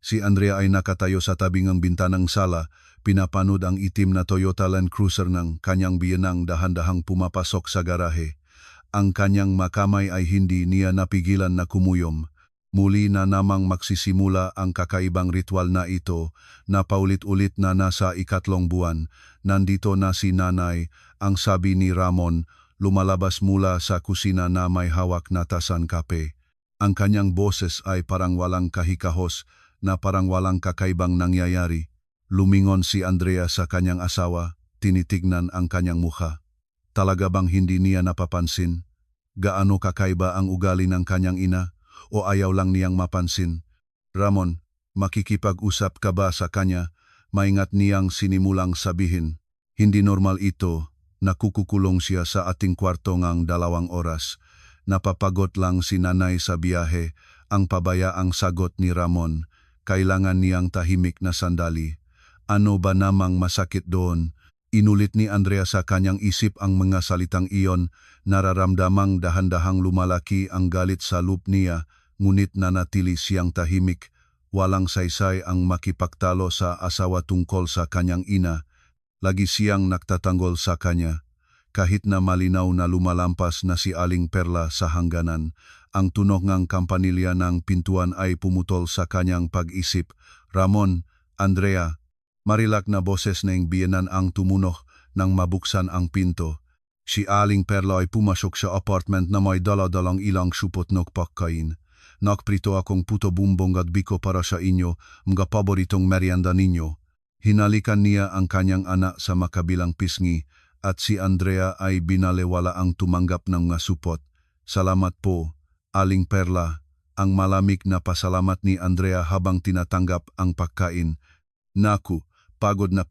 Si Andrea ay nakatayo sa tabing ng bintanang sala, pinapanood ang itim na Toyota Land Cruiser ng kanyang biyenang dahan-dahang pumapasok sa garahe. Ang kanyang makamay ay hindi niya napigilan na kumuyom. Muli na namang magsisimula ang kakaibang ritual na ito na paulit-ulit na nasa 3 buwan. Nandito na si nanay, ang sabi ni Ramon, lumalabas mula sa kusina na may hawak na tasan kape. Ang kanyang boses ay parang walang kahikahos na parang walang kakaibang nangyayari. Lumingon si Andrea sa kanyang asawa, tinitignan ang kanyang mukha. Talaga bang hindi niya napapansin? Gaano kakaiba ang ugali ng kanyang ina o ayaw lang niyang mapansin? Ramon, makikipag-usap ka ba sa kanya? Maingat niyang sinimulang sabihin. Hindi normal ito, nakukukulong siya sa ating kwarto ngang 2 oras. Napapagod lang si nanay sa biyahe, ang pabayaang sagot ni Ramon. Kailangan niyang tahimik na sandali. Ano ba namang masakit doon? Inulit ni Andrea sa kanyang isip ang mga salitang iyon, nararamdamang dahan-dahang lumalaki ang galit sa loob niya, ngunit nanatili siyang tahimik. Walang saysay ang makipagtalo sa asawa tungkol sa kanyang ina. Lagi siyang nagtatanggol sa kanya. Kahit na malinaw na lumalampas na si Aling Perla sa hangganan, ang tunog ng kampanilya ng pintuan ay pumutol sa kanyang pag-isip. Ramon, Andrea, marilak na boses ng biyenan ang tumunok nang mabuksan ang pinto. Si Aling Perla ay pumasok sa apartment na may dala-dalang ilang supot ng pagkain. Nakprito akong puto bumbong at biko para sa inyo, mga paboritong merienda ninyo. Hinalikan niya ang kanyang anak sa makabilang pisngi at si Andrea ay binalewala ang tumanggap ng mga supot. Salamat po, Aling Perla. Ang malamig na pasalamat ni Andrea habang tinatanggap ang pagkain. Naku, pagod na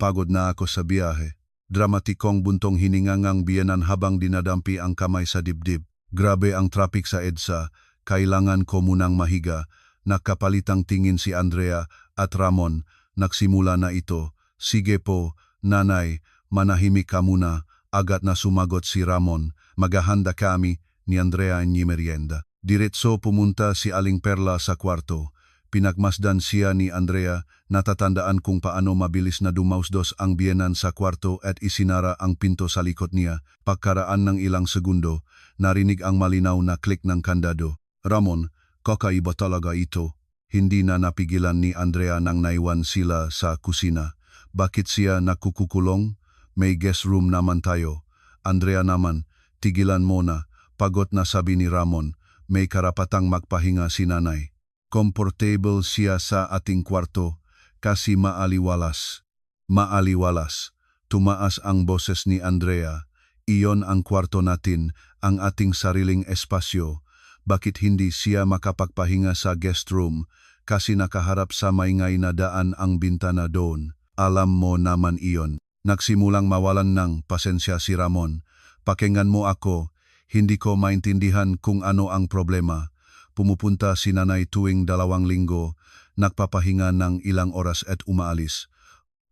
ako sa biyahe. Dramatikong buntong hiningangang biyenan habang dinadampi ang kamay sa dibdib. Grabe ang traffic sa EDSA, kailangan ko munang mahiga. Nakapalitang tingin si Andrea at Ramon, nagsimula na ito. Sige po, nanay, manahimik ka muna. Agad na sumagot si Ramon. Maghahanda kami ni Andrea ni merienda. Diretso pumunta si Aling Perla sa kwarto. Pinagmasdan siya ni Andrea, natatandaan kung paano mabilis na dumausdos ang biyenan sa kwarto at isinara ang pinto sa likod niya. Pagkaraan ng ilang segundo, narinig ang malinaw na click ng kandado. Ramon, kakaiba talaga ito. Hindi na napigilan ni Andrea nang naiwan sila sa kusina. Bakit siya nakukukulong? May guest room naman tayo. Andrea naman, tigilan mo na. Pagod na sabi ni Ramon, may karapatang magpahinga si nanay. Komportable siya sa ating kwarto, kasi maaliwalas. Maaliwalas. Tumaas ang boses ni Andrea. Iyon ang kwarto natin, ang ating sariling espasyo. Bakit hindi siya makapagpahinga sa guest room, kasi nakaharap sa maingay na daan ang bintana doon? Alam mo naman iyon. Nagsimulang mawalan ng pasensya si Ramon. Pakinggan mo ako, hindi ko maintindihan kung ano ang problema. Pumupunta si nanay tuwing 2 linggo, nagpapahinga ng ilang oras at umaalis.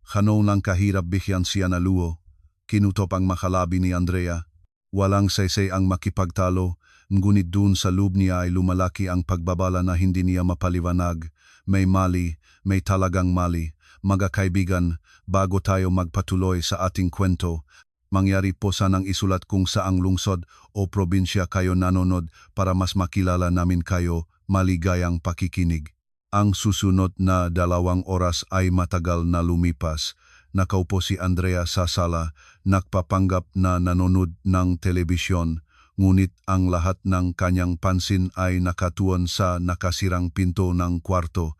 Kano lang kahirap bigyan siya na luho. Kinutop ang makalabi ni Andrea. Walang saysay ang makipagtalo, ngunit dun sa loob niya ay lumalaki ang pagbabala na hindi niya mapaliwanag. May mali, may talagang mali. Mga kaibigan, bago tayo magpatuloy sa ating kwento, mangyari po sanang isulat kung saang lungsod o probinsya kayo nanonood para mas makilala namin kayo. Maligayang pakikinig. Ang susunod na 2 oras ay matagal na lumipas. Nakaupo si Andrea sa sala, nagpapanggap na nanonood ng telebisyon, ngunit ang lahat ng kanyang pansin ay nakatuon sa nakasirang pinto ng kwarto.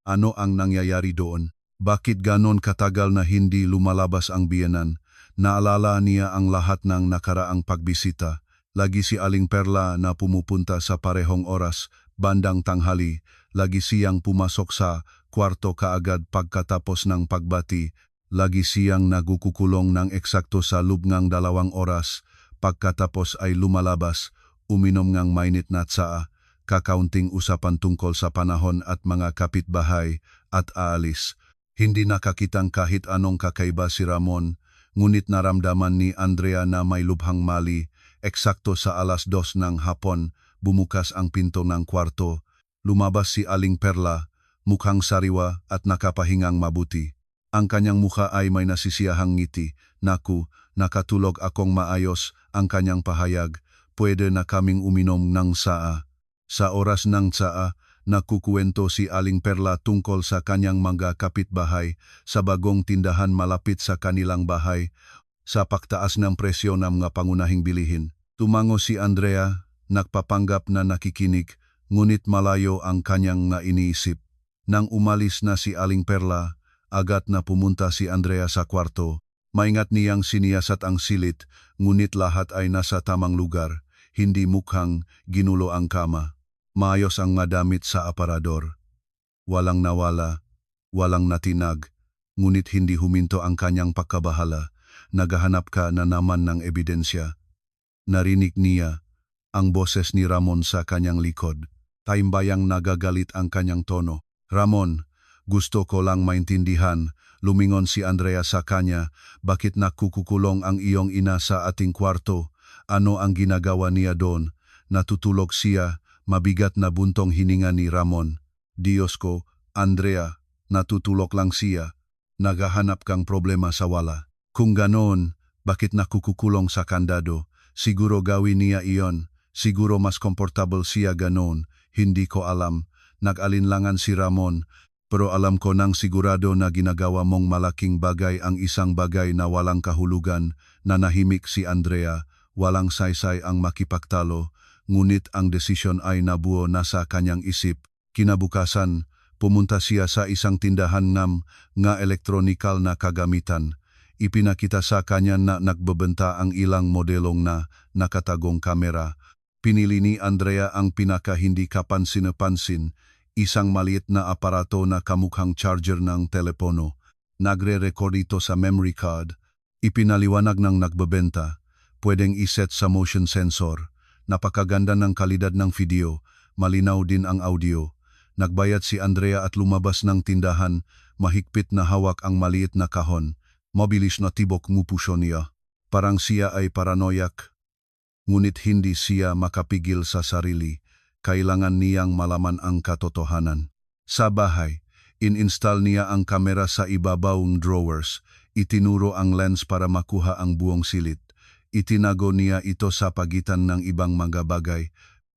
Ano ang nangyayari doon? Bakit ganon katagal na hindi lumalabas ang biyenan? Naalala niya ang lahat ng nakaraang pagbisita. Lagi si Aling Perla na pumupunta sa parehong oras, bandang tanghali. Lagi siyang pumasok sa kwarto kaagad pagkatapos ng pagbati. Lagi siyang nagukukulong ng eksakto sa loob ng 2 oras. Pagkatapos ay lumalabas, uminom ng mainit na tsaa, kakaunting usapan tungkol sa panahon at mga kapitbahay, at aalis. Hindi nakakitang kahit anong kakaiba si Ramon, ngunit naramdaman ni Andrea na may lubhang mali. Eksakto sa 2:00 ng hapon, bumukas ang pinto ng kwarto. Lumabas si Aling Perla, mukhang sariwa at nakapahingang mabuti. Ang kanyang mukha ay may nasisiyahang ngiti. Naku, nakatulog akong maayos, ang kanyang pahayag. Pwede na kaming uminom ng tsaa. Sa oras ng tsaa, nakukuwento si Aling Perla tungkol sa kanyang mga kapitbahay sa bagong tindahan malapit sa kanilang bahay sa pagtaas ng presyo ng mga pangunahing bilihin. Tumango si Andrea, nagpapanggap na nakikinig, ngunit malayo ang kanyang nga iniisip. Nang umalis na si Aling Perla, agad na pumunta si Andrea sa kwarto. Maingat niyang siniyasat ang silit, ngunit lahat ay nasa tamang lugar. Hindi mukhang ginulo ang kama. Maayos ang madamit sa aparador. Walang nawala, walang natinag, ngunit hindi huminto ang kanyang pagkabahala. Naghahanap ka na naman ng ebidensya. Narinig niya ang boses ni Ramon sa kanyang likod. Taimbayang nagagalit ang kanyang tono. Ramon, gusto ko lang maintindihan, lumingon si Andrea sa kanya, bakit nakukukulong ang iyong ina sa ating kwarto? Ano ang ginagawa niya doon? Natutulog siya, mabigat na buntong hininga ni Ramon. Diyos ko, Andrea, natutulog lang siya. Naghahanap kang problema sa wala. Kung ganoon, bakit nakukukulong sa kandado? Siguro gawin niya iyon. Siguro mas komportable siya ganoon. Hindi ko alam. Nag-alinlangan si Ramon. Pero alam ko nang sigurado na ginagawa mong malaking bagay ang isang bagay na walang kahulugan. Nanahimik si Andrea. Walang saysay ang makipagtalo, ngunit ang desisyon ay nabuo na sa kanyang isip. Kinabukasan, pumunta siya sa isang tindahan nga elektronikal na kagamitan. Ipinakita sa kanya na nagbebenta ang ilang modelong na nakatagong kamera. Pinili ni Andrea ang pinaka hindi kapansin-pansin, isang maliit na aparato na kamukhang charger ng telepono. Nagre-record ito sa memory card. Ipinaliwanag ng nagbebenta. Pwedeng iset sa motion sensor. Napakaganda ng kalidad ng video, malinaw din ang audio. Nagbayad si Andrea at lumabas ng tindahan, mahigpit na hawak ang maliit na kahon. Mabilis na tibok ngupuso niya. Parang siya ay paranoyak. Ngunit hindi siya makapigil sa sarili. Kailangan niyang malaman ang katotohanan. Sa bahay, in-install niya ang kamera sa ibabawang drawers. Itinuro ang lens para makuha ang buong silid. Itinago niya ito sa pagitan ng ibang mga bagay,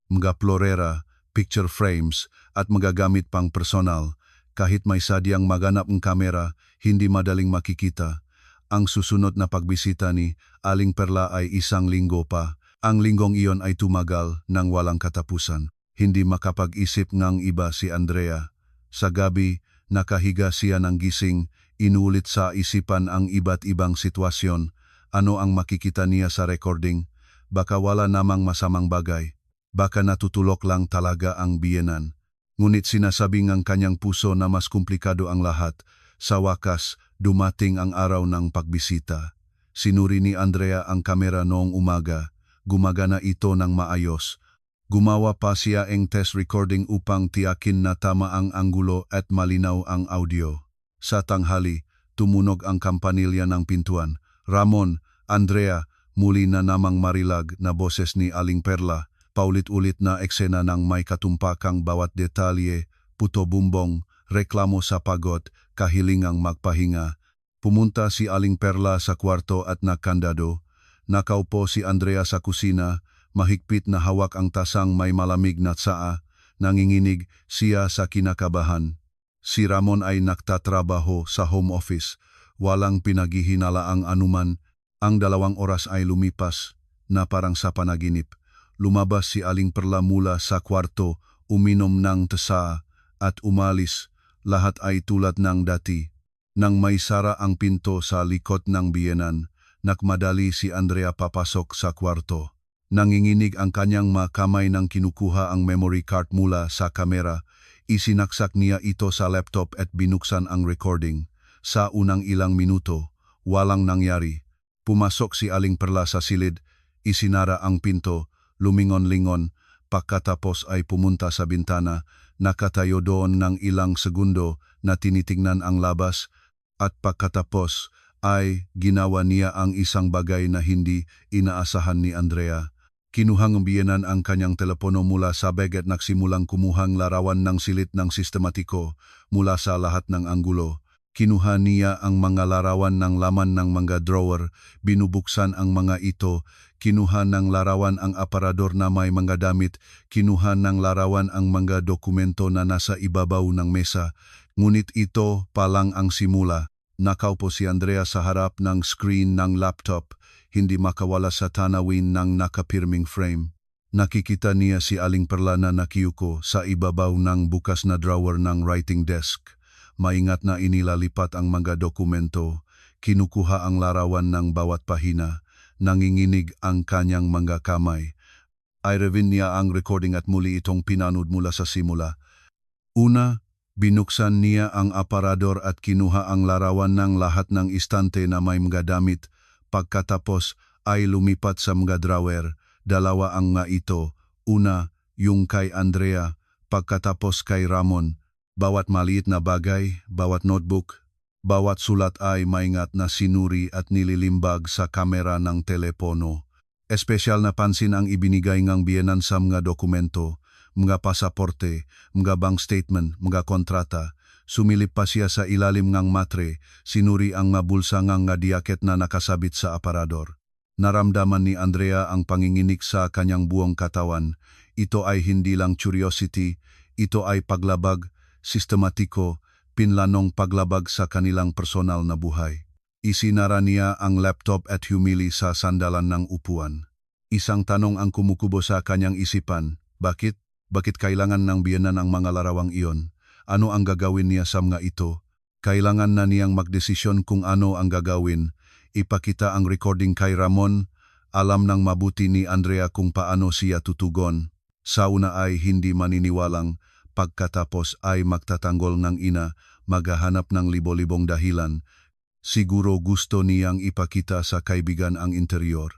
mga florera, picture frames, at magagamit pang personal. Kahit may sadyang maganap ang kamera, hindi madaling makikita. Ang susunod na pagbisita ni Aling Perla ay isang linggo pa. Ang linggong iyon ay tumagal ng walang katapusan. Hindi makapag-isip ng iba si Andrea. Sa gabi, nakahiga siya ng gising, inulit sa isipan ang iba't ibang sitwasyon. Ano ang makikita niya sa recording? Baka wala namang masamang bagay. Baka natutulok lang talaga ang biyenan. Ngunit sinasabi ng kanyang puso na mas komplikado ang lahat. Sa wakas, dumating ang araw ng pagbisita. Sinuri ni Andrea ang kamera noong umaga. Gumagana ito ng maayos. Gumawa pa siya ng test recording upang tiyakin na tama ang anggulo at malinaw ang audio. Sa tanghali, tumunog ang kampanilya ng pintuan. Ramon, Andrea, muli na namang marilag na boses ni Aling Perla, paulit-ulit na eksena ng may katumpakang bawat detalye, puto-bumbong, reklamo sa pagod, kahilingang magpahinga. Pumunta si Aling Perla sa kwarto at nakandado. Nakaupo si Andrea sa kusina, mahigpit na hawak ang tasang may malamig na tsaa, nanginginig siya sa kinakabahan. Si Ramon ay nagtatrabaho sa home office. Walang pinaghihinalaang anuman. Ang 2 oras ay lumipas na parang sa panaginip. Lumabas si Aling Perla mula sa kwarto, uminom ng tsaa at umalis. Lahat ay tulad ng dati. Nang may sara ang pinto sa likod ng biyenan, nagmadali si Andrea papasok sa kwarto. Nanginginig ang kanyang makamay nang kinukuha ang memory card mula sa kamera. Isinaksak niya ito sa laptop at binuksan ang recording. Sa unang ilang minuto, walang nangyari. Pumasok si Aling Perla sa silid, isinara ang pinto, lumingon-lingon, pagkatapos ay pumunta sa bintana, nakatayo doon ng ilang segundo na tinitingnan ang labas, at pagkatapos ay ginawa niya ang isang bagay na hindi inaasahan ni Andrea. Kinuhang biyenan ang kanyang telepono mula sa bag at nagsimulang kumuhang larawan ng silit ng sistematiko mula sa lahat ng anggulo. Kinuha niya ang mga larawan ng laman ng mga drawer, binubuksan ang mga ito, kinuha ng larawan ang aparador na may mga damit, kinuha ng larawan ang mga dokumento na nasa ibabaw ng mesa. Ngunit ito pa lang ang simula. Nakaupo si Andrea sa harap ng screen ng laptop, hindi makawala sa tanawin ng nakapirming frame. Nakikita niya si Aling Perla na nakiyuko sa ibabaw ng bukas na drawer ng writing desk. Maingat na inilalipat ang mga dokumento, kinukuha ang larawan ng bawat pahina, nanginginig ang kanyang mga kamay. I-revin niya ang recording at muli itong pinanood mula sa simula. Una, binuksan niya ang aparador at kinuha ang larawan ng lahat ng istante na may mga damit. Pagkatapos ay lumipat sa mga drawer, dalawa ang nga ito. Una, yung kay Andrea, pagkatapos kay Ramon. Bawat maliit na bagay, bawat notebook, bawat sulat ay maingat na sinuri at nililimbag sa kamera ng telepono. Espesyal na pansin ang ibinigay ngang biyenan sa mga dokumento, mga pasaporte, mga bank statement, mga kontrata. Sumilip pa siya sa ilalim ngang matre, sinuri ang mga bulsa ngang nga diaket na nakasabit sa aparador. Naramdaman ni Andrea ang panginginig sa kanyang buong katawan. Ito ay hindi lang curiosity, ito ay paglabag, sistematiko, pinlanong paglabag sa kanilang personal na buhay. Isinara niya ang laptop at humili sa sandalan ng upuan. Isang tanong ang kumukubo sa kanyang isipan, bakit? Bakit kailangan ng biyenan ang mga larawang iyon? Ano ang gagawin niya sa mga ito? Kailangan na niyang magdesisyon kung ano ang gagawin. Ipakita ang recording kay Ramon. Alam ng mabuti ni Andrea kung paano siya tutugon. Sa una ay hindi maniniwalang, pagkatapos ay magtatanggol ng ina, maghahanap ng libo-libong dahilan. Siguro gusto niyang ipakita sa kaibigan ang interior.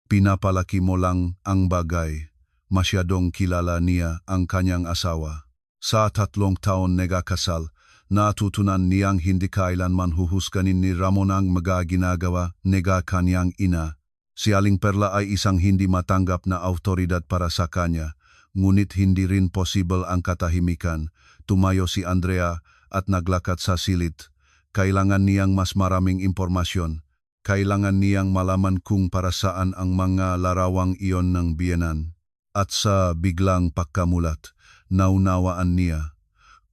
Pinapalaki mo lang ang bagay. Masyadong kilala niya ang kanyang asawa. Sa 3 taon nagkasal, natutunan niyang hindi kailanman huhusganin ni Ramon ang mga ginagawa nega kanyang ina. Si Aling Perla ay isang hindi matanggap na autoridad para sa kanya. Ngunit hindi rin possible ang katahimikan. Tumayo si Andrea at naglakad sa silid. Kailangan niyang mas maraming impormasyon. Kailangan niyang malaman kung para saan ang mga larawang iyon ng biyenan. At sa biglang pagkamulat, naunawaan niya.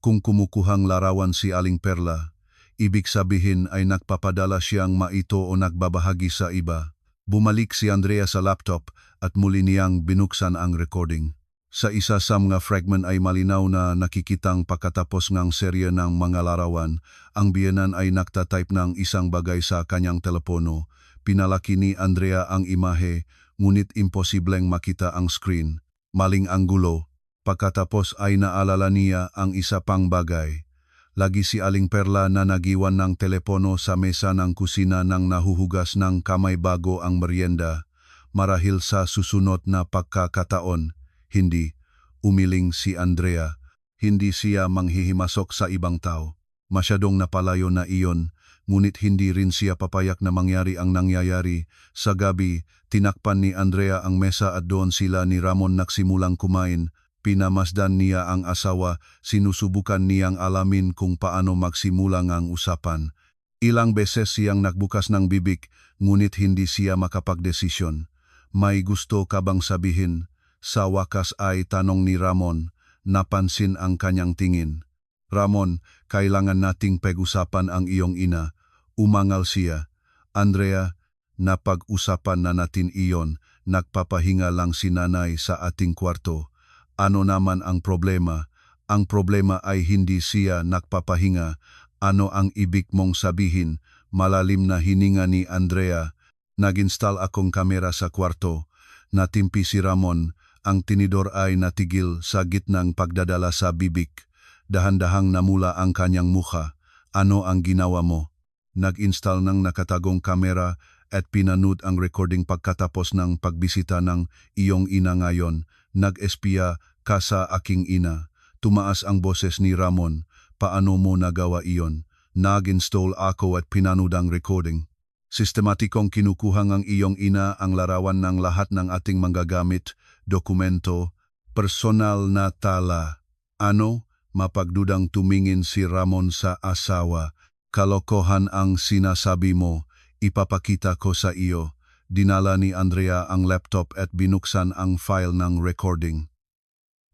Kung kumukuhang larawan si Aling Perla, ibig sabihin ay nagpapadala siyang maito o nagbabahagi sa iba. Bumalik si Andrea sa laptop at muli niyang binuksan ang recording. Sa isa sa mga fragment ay malinaw na nakikitang pagkatapos ng serye ng mga larawan, ang biyenan ay nagtatype ng isang bagay sa kanyang telepono. Pinalaki ni Andrea ang imahe, ngunit imposibleng makita ang screen. Maling anggulo. Pagkatapos ay naalala niya ang isa pang bagay. Lagi si Aling Perla na nagiwan ng telepono sa mesa ng kusina nang nahuhugas ng kamay bago ang merienda. Marahil sa susunod na pagkakataon, hindi, umiling si Andrea. Hindi siya manghihimasok sa ibang tao. Masyadong napalayo na iyon, ngunit hindi rin siya papayak na mangyari ang nangyayari. Sa gabi, tinakpan ni Andrea ang mesa at doon sila ni Ramon nagsimulang kumain. Pinamasdan niya ang asawa, sinusubukan niyang alamin kung paano magsimula ang usapan. Ilang beses siyang nagbukas ng bibig, ngunit hindi siya makapagdesisyon. May gusto ka bang sabihin? Sa wakas ay tanong ni Ramon, napansin ang kanyang tingin. Ramon, kailangan nating pag-usapan ang iyong ina. Umangal siya. Andrea, napag-usapan na natin iyon, nagpapahinga lang si nanay sa ating kwarto. Ano naman ang problema? Ang problema ay hindi siya nagpapahinga. Ano ang ibig mong sabihin? Malalim na hininga ni Andrea. Nag-install akong kamera sa kwarto. Natimpi si Ramon. Ang tinidor ay natigil sa gitnang pagdadala sa bibig. Dahan-dahang namula ang kanyang mukha. Ano ang ginawa mo? Nag-install ng nakatagong kamera at pinanood ang recording pagkatapos ng pagbisita ng iyong ina ngayon. Nag-espiya ka sa aking ina. Tumaas ang boses ni Ramon. Paano mo nagawa iyon? Nag-install ako at pinanood ang recording. Sistematikong kinukuha ng iyong ina ang larawan ng lahat ng ating manggagamit, dokumento, personal na tala. Ano? Mapagdudang tumingin si Ramon sa asawa. Kalokohan ang sinasabi mo, ipapakita ko sa iyo. Dinala ni Andrea ang laptop at binuksan ang file ng recording.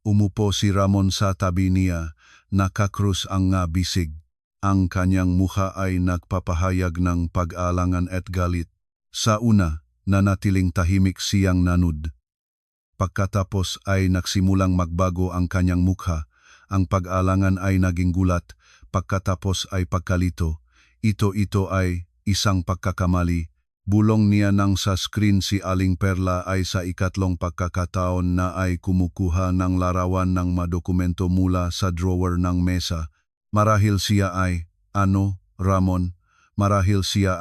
Umupo si Ramon sa tabi niya, nakakrus ang nga bisig. Ang kanyang mukha ay nagpapahayag ng pag-alangan at galit. Sa una, nanatiling tahimik siyang nanood. Pagkatapos ay nagsimulang magbago ang kanyang mukha. Ang pag-alangan ay naging gulat, pagkatapos ay pagkalito. Ito ay isang pagkakamali. Bulong niya nang sa screen si Aling Perla ay sa ikatlong pagkakataon na ay kumukuha ng larawan ng madokumento mula sa drawer ng mesa. Marahil siya ay, Ramon, marahil siya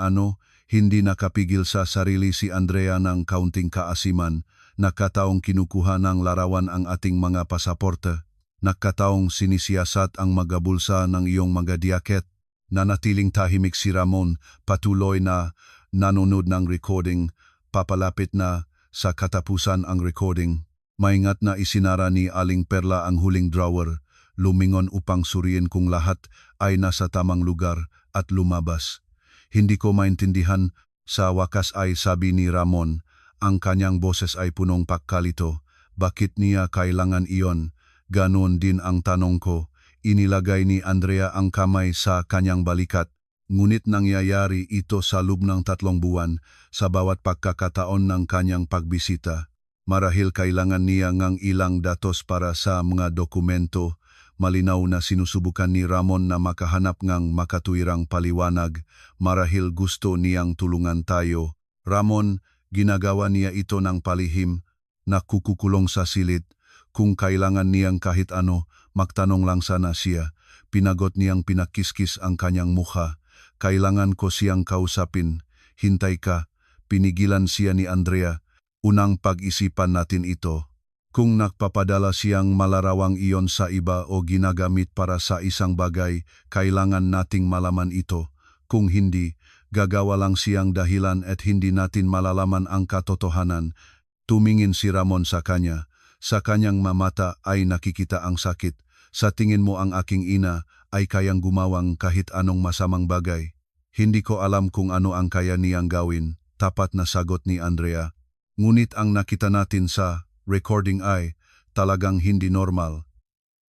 hindi nakapigil sa sarili si Andrea ng kaunting kaasiman, nakataong kinukuha ng larawan ang ating mga pasaporte, nakataong sinisiyasat ang magabulsa ng iyong mga diaket. Nanatiling tahimik si Ramon, patuloy na nanonood ng recording, papalapit na sa katapusan ang recording. Maingat na isinara ni Aling Perla ang huling drawer, lumingon upang suriin kung lahat ay nasa tamang lugar at lumabas. Hindi ko maintindihan, sa wakas ay sabi ni Ramon, ang kanyang boses ay punong pagkalito. Bakit niya kailangan iyon? Ganon din ang tanong ko. Inilagay ni Andrea ang kamay sa kanyang balikat. Ngunit nangyayari ito sa loob ng 3 buwan sa bawat pagkakataon ng kanyang pagbisita. Marahil kailangan niya ng ilang datos para sa mga dokumento. Malinaw na sinusubukan ni Ramon na makahanap ng makatuwirang paliwanag. Marahil gusto niyang tulungan tayo. Ramon, ginagawa niya ito ng palihim, nakukukulong sa silid. Kung kailangan niyang kahit ano, magtanong lang sana siya. Pinagot niyang pinakiskis ang kanyang mukha. Kailangan ko siyang kausapin. Hintay ka. Pinigilan siya ni Andrea. Unang pag-isipan natin ito. Kung nagpapadala siyang malarawang iyon sa iba o ginagamit para sa isang bagay, kailangan nating malaman ito. Kung hindi, gagawa lang siyang dahilan at hindi natin malalaman ang katotohanan. Tumingin si Ramon sa kanya. Sa kanyang mamata ay nakikita ang sakit. Sa tingin mo ang aking ina ay kayang gumawang kahit anong masamang bagay. Hindi ko alam kung ano ang kaya niyang gawin, tapat na sagot ni Andrea. Ngunit ang nakita natin sa recording ay talagang hindi normal.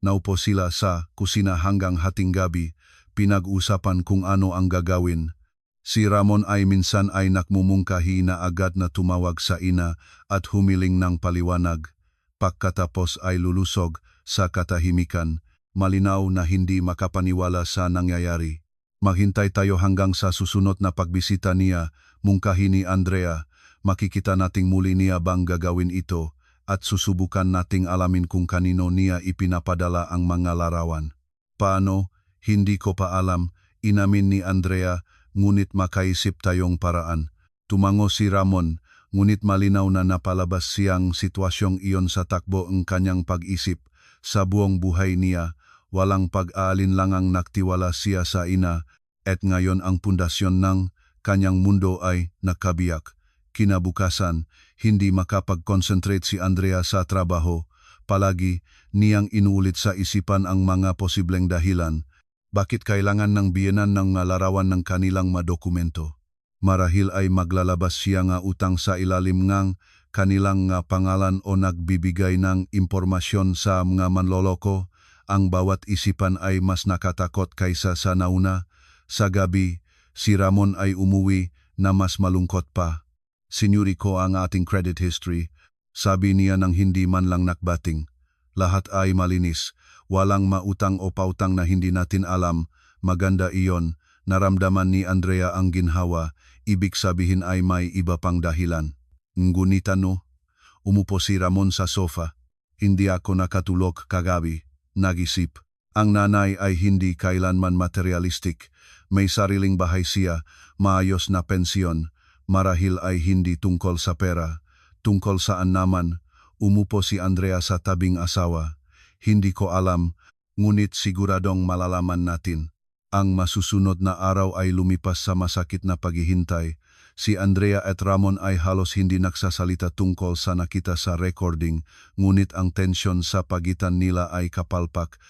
Naupo sila sa kusina hanggang hating gabi, pinag-usapan kung ano ang gagawin. Si Ramon ay minsan ay nakmumungkahi na agad na tumawag sa ina at humiling ng paliwanag. Pagkatapos ay lulusog sa katahimikan, malinaw na hindi makapaniwala sa nangyayari. Maghintay tayo hanggang sa susunod na pagbisita niya, mungkahi ni Andrea. Makikita nating muli niya bang gagawin ito at susubukan nating alamin kung kanino niya ipinapadala ang mga larawan. Paano? Hindi ko pa alam, inamin ni Andrea, ngunit makaisip tayong paraan. Tumango si Ramon, ngunit malinaw na napalabas siyang sitwasyong iyon sa takbo ng kanyang pag-isip. Sa buong buhay niya, walang pag-aalinlangang nagtiwala siya sa ina, at ngayon ang pundasyon ng kanyang mundo ay nakabiyak. Kinabukasan, hindi makapag-concentrate si Andrea sa trabaho. Palagi niyang inuulit sa isipan ang mga posibleng dahilan. Bakit kailangan ng biyenan ng larawan ng kanilang madokumento? Marahil ay maglalabas siya nga utang sa ilalim ng kanilang pangalan o nagbibigay ng impormasyon sa mga manloloko. Ang bawat isipan ay mas nakatakot kaysa sa nauna. Sa gabi, si Ramon ay umuwi na mas malungkot pa. Sinuri ko ang ating credit history. Sabi niya nang hindi man lang nakbating. Lahat ay malinis. Walang mautang o pautang na hindi natin alam. Maganda iyon. Naramdaman ni Andrea ang ginhawa. Ibig sabihin ay may iba pang dahilan. Ngunit ano? Umupo si Ramon sa sofa. Hindi ako nakatulog kagabi. Nag-isip. Ang nanay ay hindi kailanman materialistic. May sariling bahay siya, maayos na pensyon. Marahil ay hindi tungkol sa pera. Tungkol saan naman? Umupo si Andrea sa tabing asawa. Hindi ko alam, ngunit siguradong malalaman natin. Ang masusunod na araw ay lumipas sa masakit na paghihintay. Si Andrea at Ramon ay halos hindi nagsasalita tungkol sa nakita sa recording, ngunit ang tensyon sa pagitan nila ay kapalpak.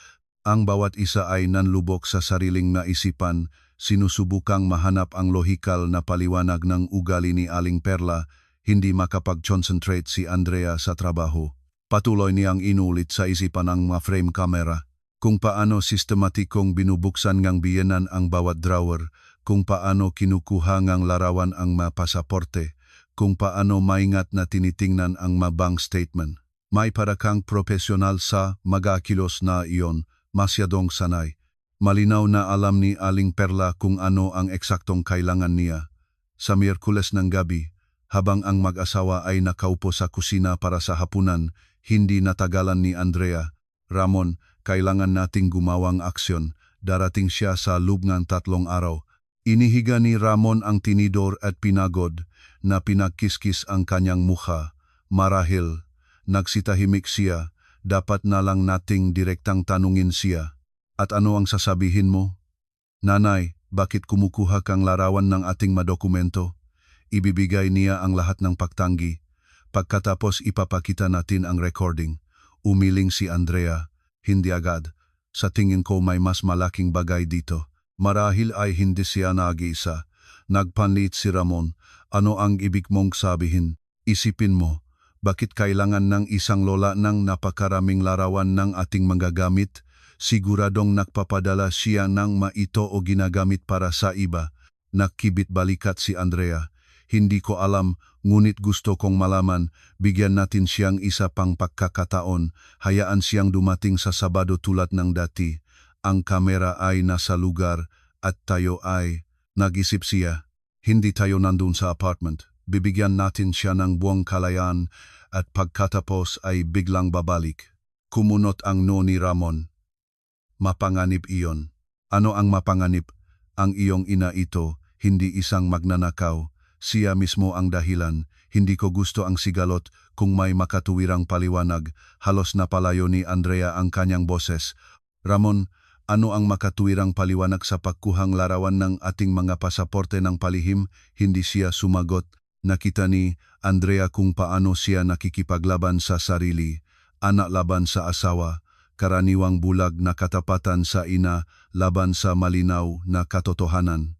Ang bawat isa ay nanlubok sa sariling naisipan, sinusubukang mahanap ang lohikal na paliwanag ng ugali ni Aling Perla, hindi makapag-concentrate si Andrea sa trabaho. Patuloy niyang inulit sa isipan ng mga frame camera, kung paano sistematikong binubuksan ngang biyenan ang bawat drawer, kung paano kinukuha ngang larawan ang mga pasaporte, kung paano maingat na tinitingnan ang mga bank statement. May para kang profesional sa magakilos na iyon, masyadong sanay. Malinaw na alam ni Aling Perla kung ano ang eksaktong kailangan niya. Sa Miyerkules ng gabi, habang ang mag-asawa ay nakaupo sa kusina para sa hapunan, hindi natagalan ni Andrea, "Ramon, kailangan nating gumawang aksyon. Darating siya sa loob ng 3 araw." Inihiga ni Ramon ang tinidor at pinagod na pinagkiskis ang kanyang mukha. Marahil, nagsitahimik siya, dapat na lang nating direktang tanungin siya. "At ano ang sasabihin mo?" "Nanay, bakit kumukuha kang larawan ng ating madokumento?" Ibibigay niya ang lahat ng pagtanggi. Pagkatapos ipapakita natin ang recording. Umiling si Andrea. "Hindi agad. Sa tingin ko may mas malaking bagay dito." Marahil ay hindi siya nag-iisa. Nagpanlit si Ramon. "Ano ang ibig mong sabihin? Isipin mo, bakit kailangan ng isang lola ng napakaraming larawan ng ating manggagamit? Siguradong nagpapadala siya ng maito o ginagamit para sa iba." Nakibit balikat si Andrea. "Hindi ko alam, ngunit gusto kong malaman. Bigyan natin siyang isa pang pagkakataon. Hayaan siyang dumating sa Sabado tulad ng dati. Ang kamera ay nasa lugar at tayo ay..." Nag-isip siya. "Hindi tayo nandun sa apartment. Bibigyan natin siya ng buong kalayaan at pagkatapos ay biglang babalik." Kumunot ang no ni Ramon. "Mapanganib iyon." "Ano ang mapanganib?" "Ang iyong ina ito, hindi isang magnanakaw. Siya mismo ang dahilan. Hindi ko gusto ang sigalot kung may makatuwirang paliwanag." Halos napalayo ni Andrea ang kanyang boses. "Ramon, ano ang makatuwirang paliwanag sa pagkuhang larawan ng ating mga pasaporte ng palihim?" Hindi siya sumagot. Nakita ni Andrea kung paano siya nakikipaglaban sa sarili, anak laban sa asawa, karaniwang bulag na katapatan sa ina laban sa malinaw na katotohanan.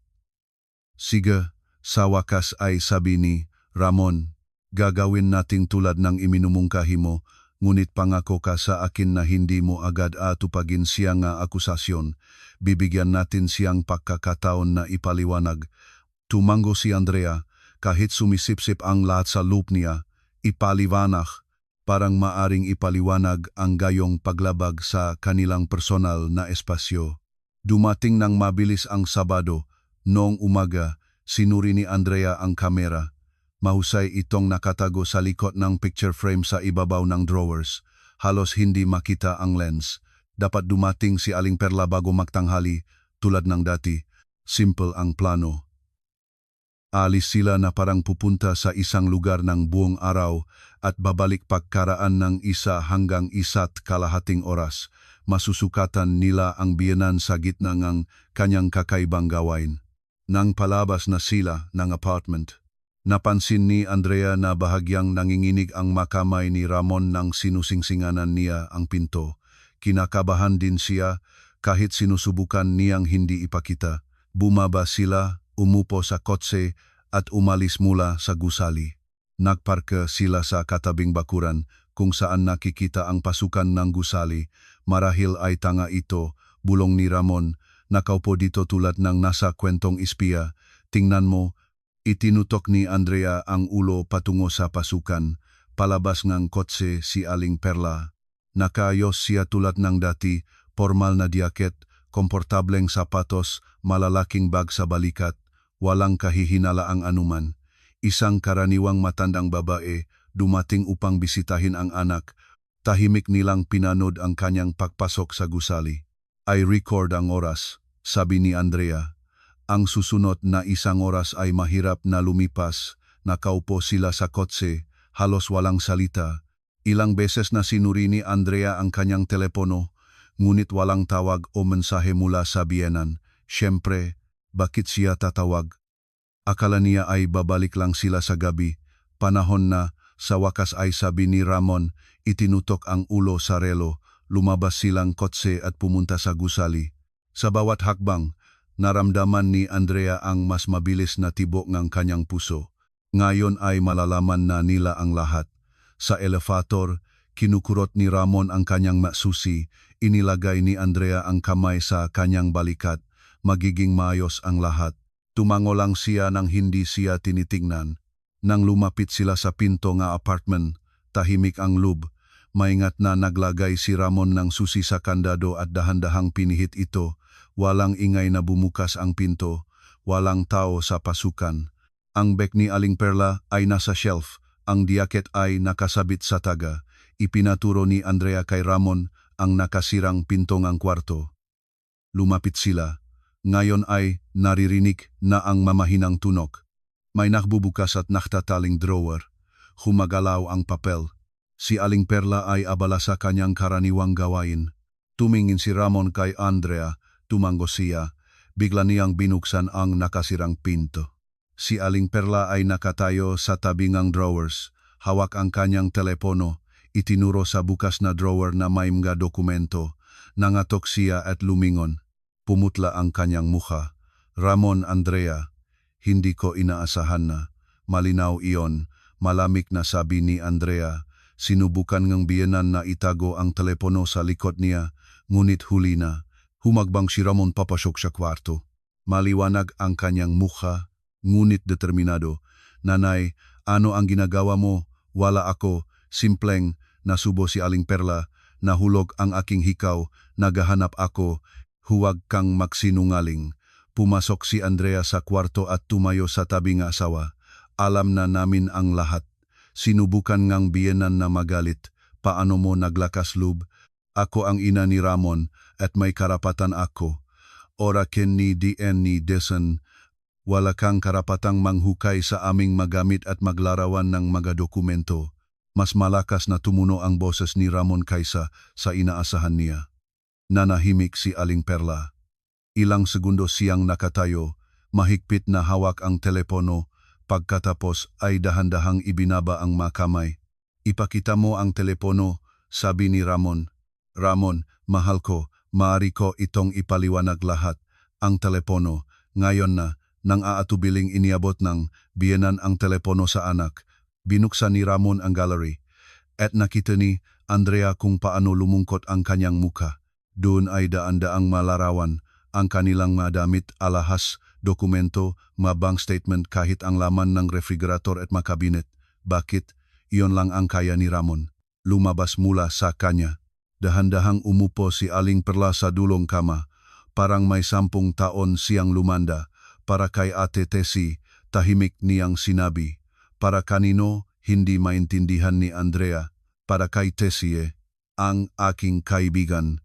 "Sige," sa wakas ay sabi ni Ramon, "gagawin nating tulad ng iminumungkahi mo. Ngunit pangako ka sa akin na hindi mo agad atupagin siyang akusasyon. Bibigyan natin siyang pagkakataon na ipaliwanag." Tumango si Andrea, kahit sumisipsip ang lahat sa loop niya. Ipaliwanag, parang maaring ipaliwanag ang gayong paglabag sa kanilang personal na espasyo. Dumating ng mabilis ang Sabado. Noong umaga, sinuri ni Andrea ang kamera. Mahusay itong nakatago sa likod ng picture frame sa ibabaw ng drawers. Halos hindi makita ang lens. Dapat dumating si Aling Perla bago magtanghali, tulad ng dati. Simple ang plano. Alis sila na parang pupunta sa isang lugar ng buong araw at babalik pagkaraan ng 1 hanggang 1.5 oras. Masusukatan nila ang biyenan sa gitna ng kanyang kakaibang gawain. Nang palabas na sila ng apartment, napansin ni Andrea na bahagyang nanginginig ang makamay ni Ramon nang sinusingsinganan niya ang pinto. Kinakabahan din siya kahit sinusubukan niyang hindi ipakita. Bumaba sila, umupo sa kotse at umalis mula sa gusali. Nagparke sila sa katabing bakuran kung saan nakikita ang pasukan ng gusali. Marahil ay tanga ito, bulong ni Ramon. Nakaupo dito tulad ng nasa kwentong espiya. Tingnan mo. Itinutok ni Andrea ang ulo patungo sa pasukan. Palabas ng kotse si Aling Perla. Nakaayos siya tulad ng dati, formal na jacket, komportableng sapatos, malalaking bag sa balikat, walang kahihinalaang anuman. Isang karaniwang matandang babae, dumating upang bisitahin ang anak. Tahimik nilang pinanood ang kanyang pagpasok sa gusali. "I record ang oras," sabi ni Andrea. Ang susunod na 1 oras ay mahirap na lumipas. Nakaupo sila sa kotse, halos walang salita. Ilang beses na sinuri ni Andrea ang kanyang telepono, ngunit walang tawag o mensahe mula sa biyenan. Siyempre, bakit siya tatawag? Akala niya ay babalik lang sila sa gabi. Panahon na, sa wakas ay sabi ni Ramon, itinutok ang ulo sa relo, lumabas silang kotse at pumunta sa gusali. Sa bawat hakbang, naramdaman ni Andrea ang mas mabilis na tibok ng kanyang puso. Ngayon ay malalaman na nila ang lahat. Sa elevator, kinukurot ni Ramon ang kanyang masusi, inilagay ni Andrea ang kamay sa kanyang balikat, magiging maayos ang lahat. Tumango lang siya nang hindi siya tinitingnan. Nang lumapit sila sa pinto ng apartment, tahimik ang loob. Maingat na naglagay si Ramon ng susi sa kandado at dahan-dahang pinihit ito. Walang ingay na bumukas ang pinto, walang tao sa pasukan. Ang bag ni Aling Perla ay nasa shelf, ang diaket ay nakasabit sa taga. Ipinaturo ni Andrea kay Ramon ang nakasirang pinto ng kwarto. Lumapit sila. Ngayon ay naririnig na ang mamahinang tunog. May nakbubukas at nakataling drawer. Humagalaw ang papel. Si Aling Perla ay abala sa kanyang karaniwang gawain. Tumingin si Ramon kay Andrea, tumango siya. Bigla niyang binuksan ang nakasirang pinto. Si Aling Perla ay nakatayo sa tabi ng drawers. Hawak ang kanyang telepono. Itinuro sa bukas na drawer na may mga dokumento. Nangatok siya at lumingon. Pumutla ang kanyang mukha. Ramon, Andrea, hindi ko inaasahan na. Malinaw iyon, malamig na sabi ni Andrea. Sinubukan ng biyenan na itago ang telepono sa likod niya, ngunit huli na. Humagbang si Ramon papasok sa kwarto. Maliwanag ang kanyang mukha, ngunit determinado. Nanay, ano ang ginagawa mo? Wala ako. Simpleng, nasubo si Aling Perla. Nahulog ang aking hikaw, naghahanap ako. Huwag kang magsinungaling. Pumasok si Andrea sa kwarto at tumayo sa tabi ng asawa. Alam na namin ang lahat. Sinubukan ngang biyenan na magalit. Paano mo naglakas loob? Ako ang ina ni Ramon at may karapatan ako. Ora ken ni DN ni Desen. Wala kang karapatang manghukay sa aming magamit at maglarawan ng mga dokumento. Mas malakas na tumuno ang boses ni Ramon kaysa sa inaasahan niya. Nanahimik si Aling Perla. Ilang segundo siyang nakatayo, mahigpit na hawak ang telepono, pagkatapos ay dahan-dahang ibinaba ang makamay. Ipakita mo ang telepono, sabi ni Ramon. Ramon, mahal ko, maaari ko itong ipaliwanag lahat. Ang telepono, ngayon na, nang aatubiling iniabot ng biyenan ang telepono sa anak. Binuksan ni Ramon ang gallery, at nakita ni Andrea kung paano lumungkot ang kanyang muka. Doon ay daan-daang malarawan ang kanilang madamit, alahas, dokumento, bank statement kahit ang laman ng refrigerator at makabinet. Bakit? Iyon lang ang kaya ni Ramon. Lumabas mula sa kanya. Dahan-dahang umupo si Aling Perla sa dulong kama. Parang may 10 taon siyang lumanda. Para kay Ate Tessie, tahimik niyang sinabi. Para kanino, hindi maintindihan ni Andrea. Para kay Tessie, ang aking kaibigan.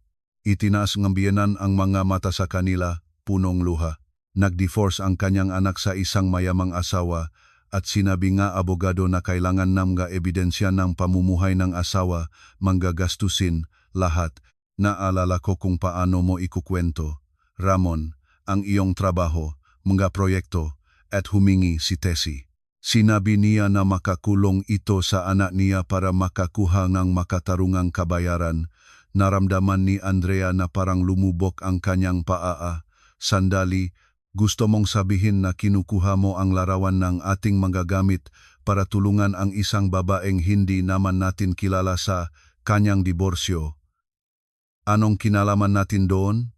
Itinaas ng biyenan ang mga mata sa kanila, punong luha. Nag-divorce ang kanyang anak sa isang mayamang asawa at sinabi nga abogado na kailangan ng mga ebidensya ng pamumuhay ng asawa, manggagastusin, lahat. Naalala ko kung paano mo ikukwento. Ramon, ang iyong trabaho, mga proyekto, at humingi si Tessie. Sinabi niya na makakulong ito sa anak niya para makakuha ng makatarungang kabayaran. Naramdaman ni Andrea na parang lumubok ang kanyang paa. Sandali, gusto mong sabihin na kinukuha mo ang larawan ng ating mga gamit para tulungan ang isang babaeng hindi naman natin kilala sa kanyang diborsyo. Anong kinalaman natin doon?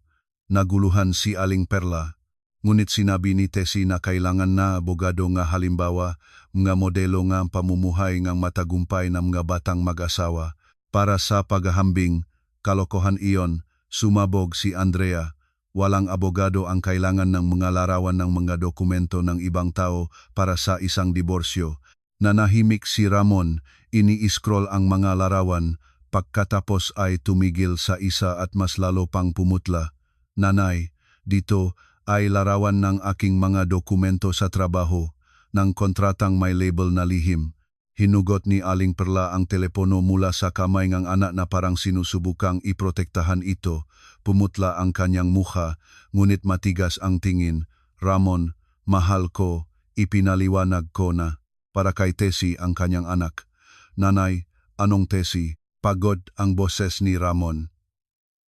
Naguluhan si Aling Perla. Ngunit sinabi ni Tessie na kailangan na abogado nga halimbawa, mga modelo nga pamumuhay ng matagumpay ng mga batang mag-asawa. Para sa paghahambing, kalokohan iyon, sumabog si Andrea. Walang abogado ang kailangan ng mga larawan ng mga dokumento ng ibang tao para sa isang diborsyo. Nanahimik si Ramon, ini-scroll ang mga larawan, pagkatapos ay tumigil sa isa at mas lalo pang pumutla. Nanay, dito ay larawan ng aking mga dokumento sa trabaho, ng kontratang may label na lihim. Hinugot ni Aling Perla ang telepono mula sa kamay ng anak na parang sinusubukang iprotektahan ito. Pumutla ang kanyang mukha, ngunit matigas ang tingin. Ramon, mahal ko, Ipinaliwanag ko na para kay Tessie ang kanyang anak. Nanay, anong Tessie? Pagod ang boses ni Ramon.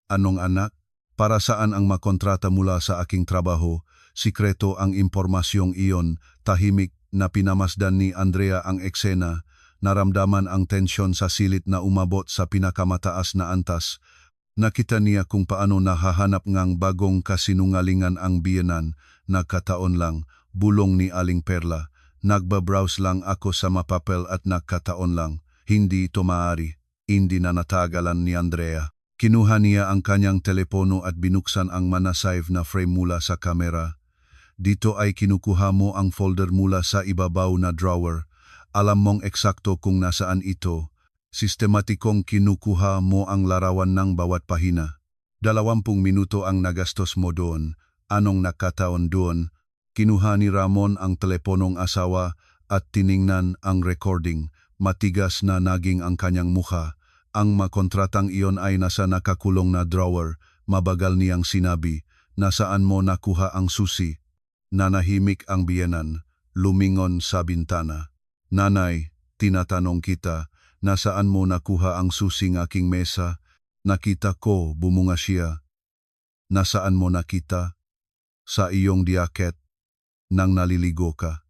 Anong anak? Para saan ang makontrata mula sa aking trabaho? Sikreto ang impormasyong iyon. Tahimik na pinamasdan ni Andrea ang eksena. Naramdaman ang tensyon sa silid na umabot sa pinakamataas na antas. Nakita niya kung paano nahahanap ngang bagong kasinungalingan ang biyenan. Nagkataon lang, bulong ni Aling Perla. Nagbabrowse lang ako sa mapapel at nagkataon lang. Hindi ito maaari. Hindi na natagalan ni Andrea. Kinuha niya ang kanyang telepono at binuksan ang manasave na frame mula sa kamera. Dito ay kinukuha mo ang folder mula sa ibabaw na drawer. Alam mong eksakto kung nasaan ito. Sistematikong kinukuha mo ang larawan ng bawat pahina. 20 minuto ang nagastos mo doon. Anong nakataon doon? Kinuha ni Ramon ang teleponong asawa at tiningnan ang recording. Matigas na naging ang kanyang mukha. Ang makontratang iyon ay nasa nakakulong na drawer. Mabagal niyang sinabi, nasaan mo nakuha ang susi? Nanahimik ang biyenan, lumingon sa bintana. Nanay, tinatanong kita, nasaan mo nakuha ang susing aking mesa? Nakita ko, bumunga siya. Nasaan mo nakita? Sa iyong diaket, nang naliligo ka.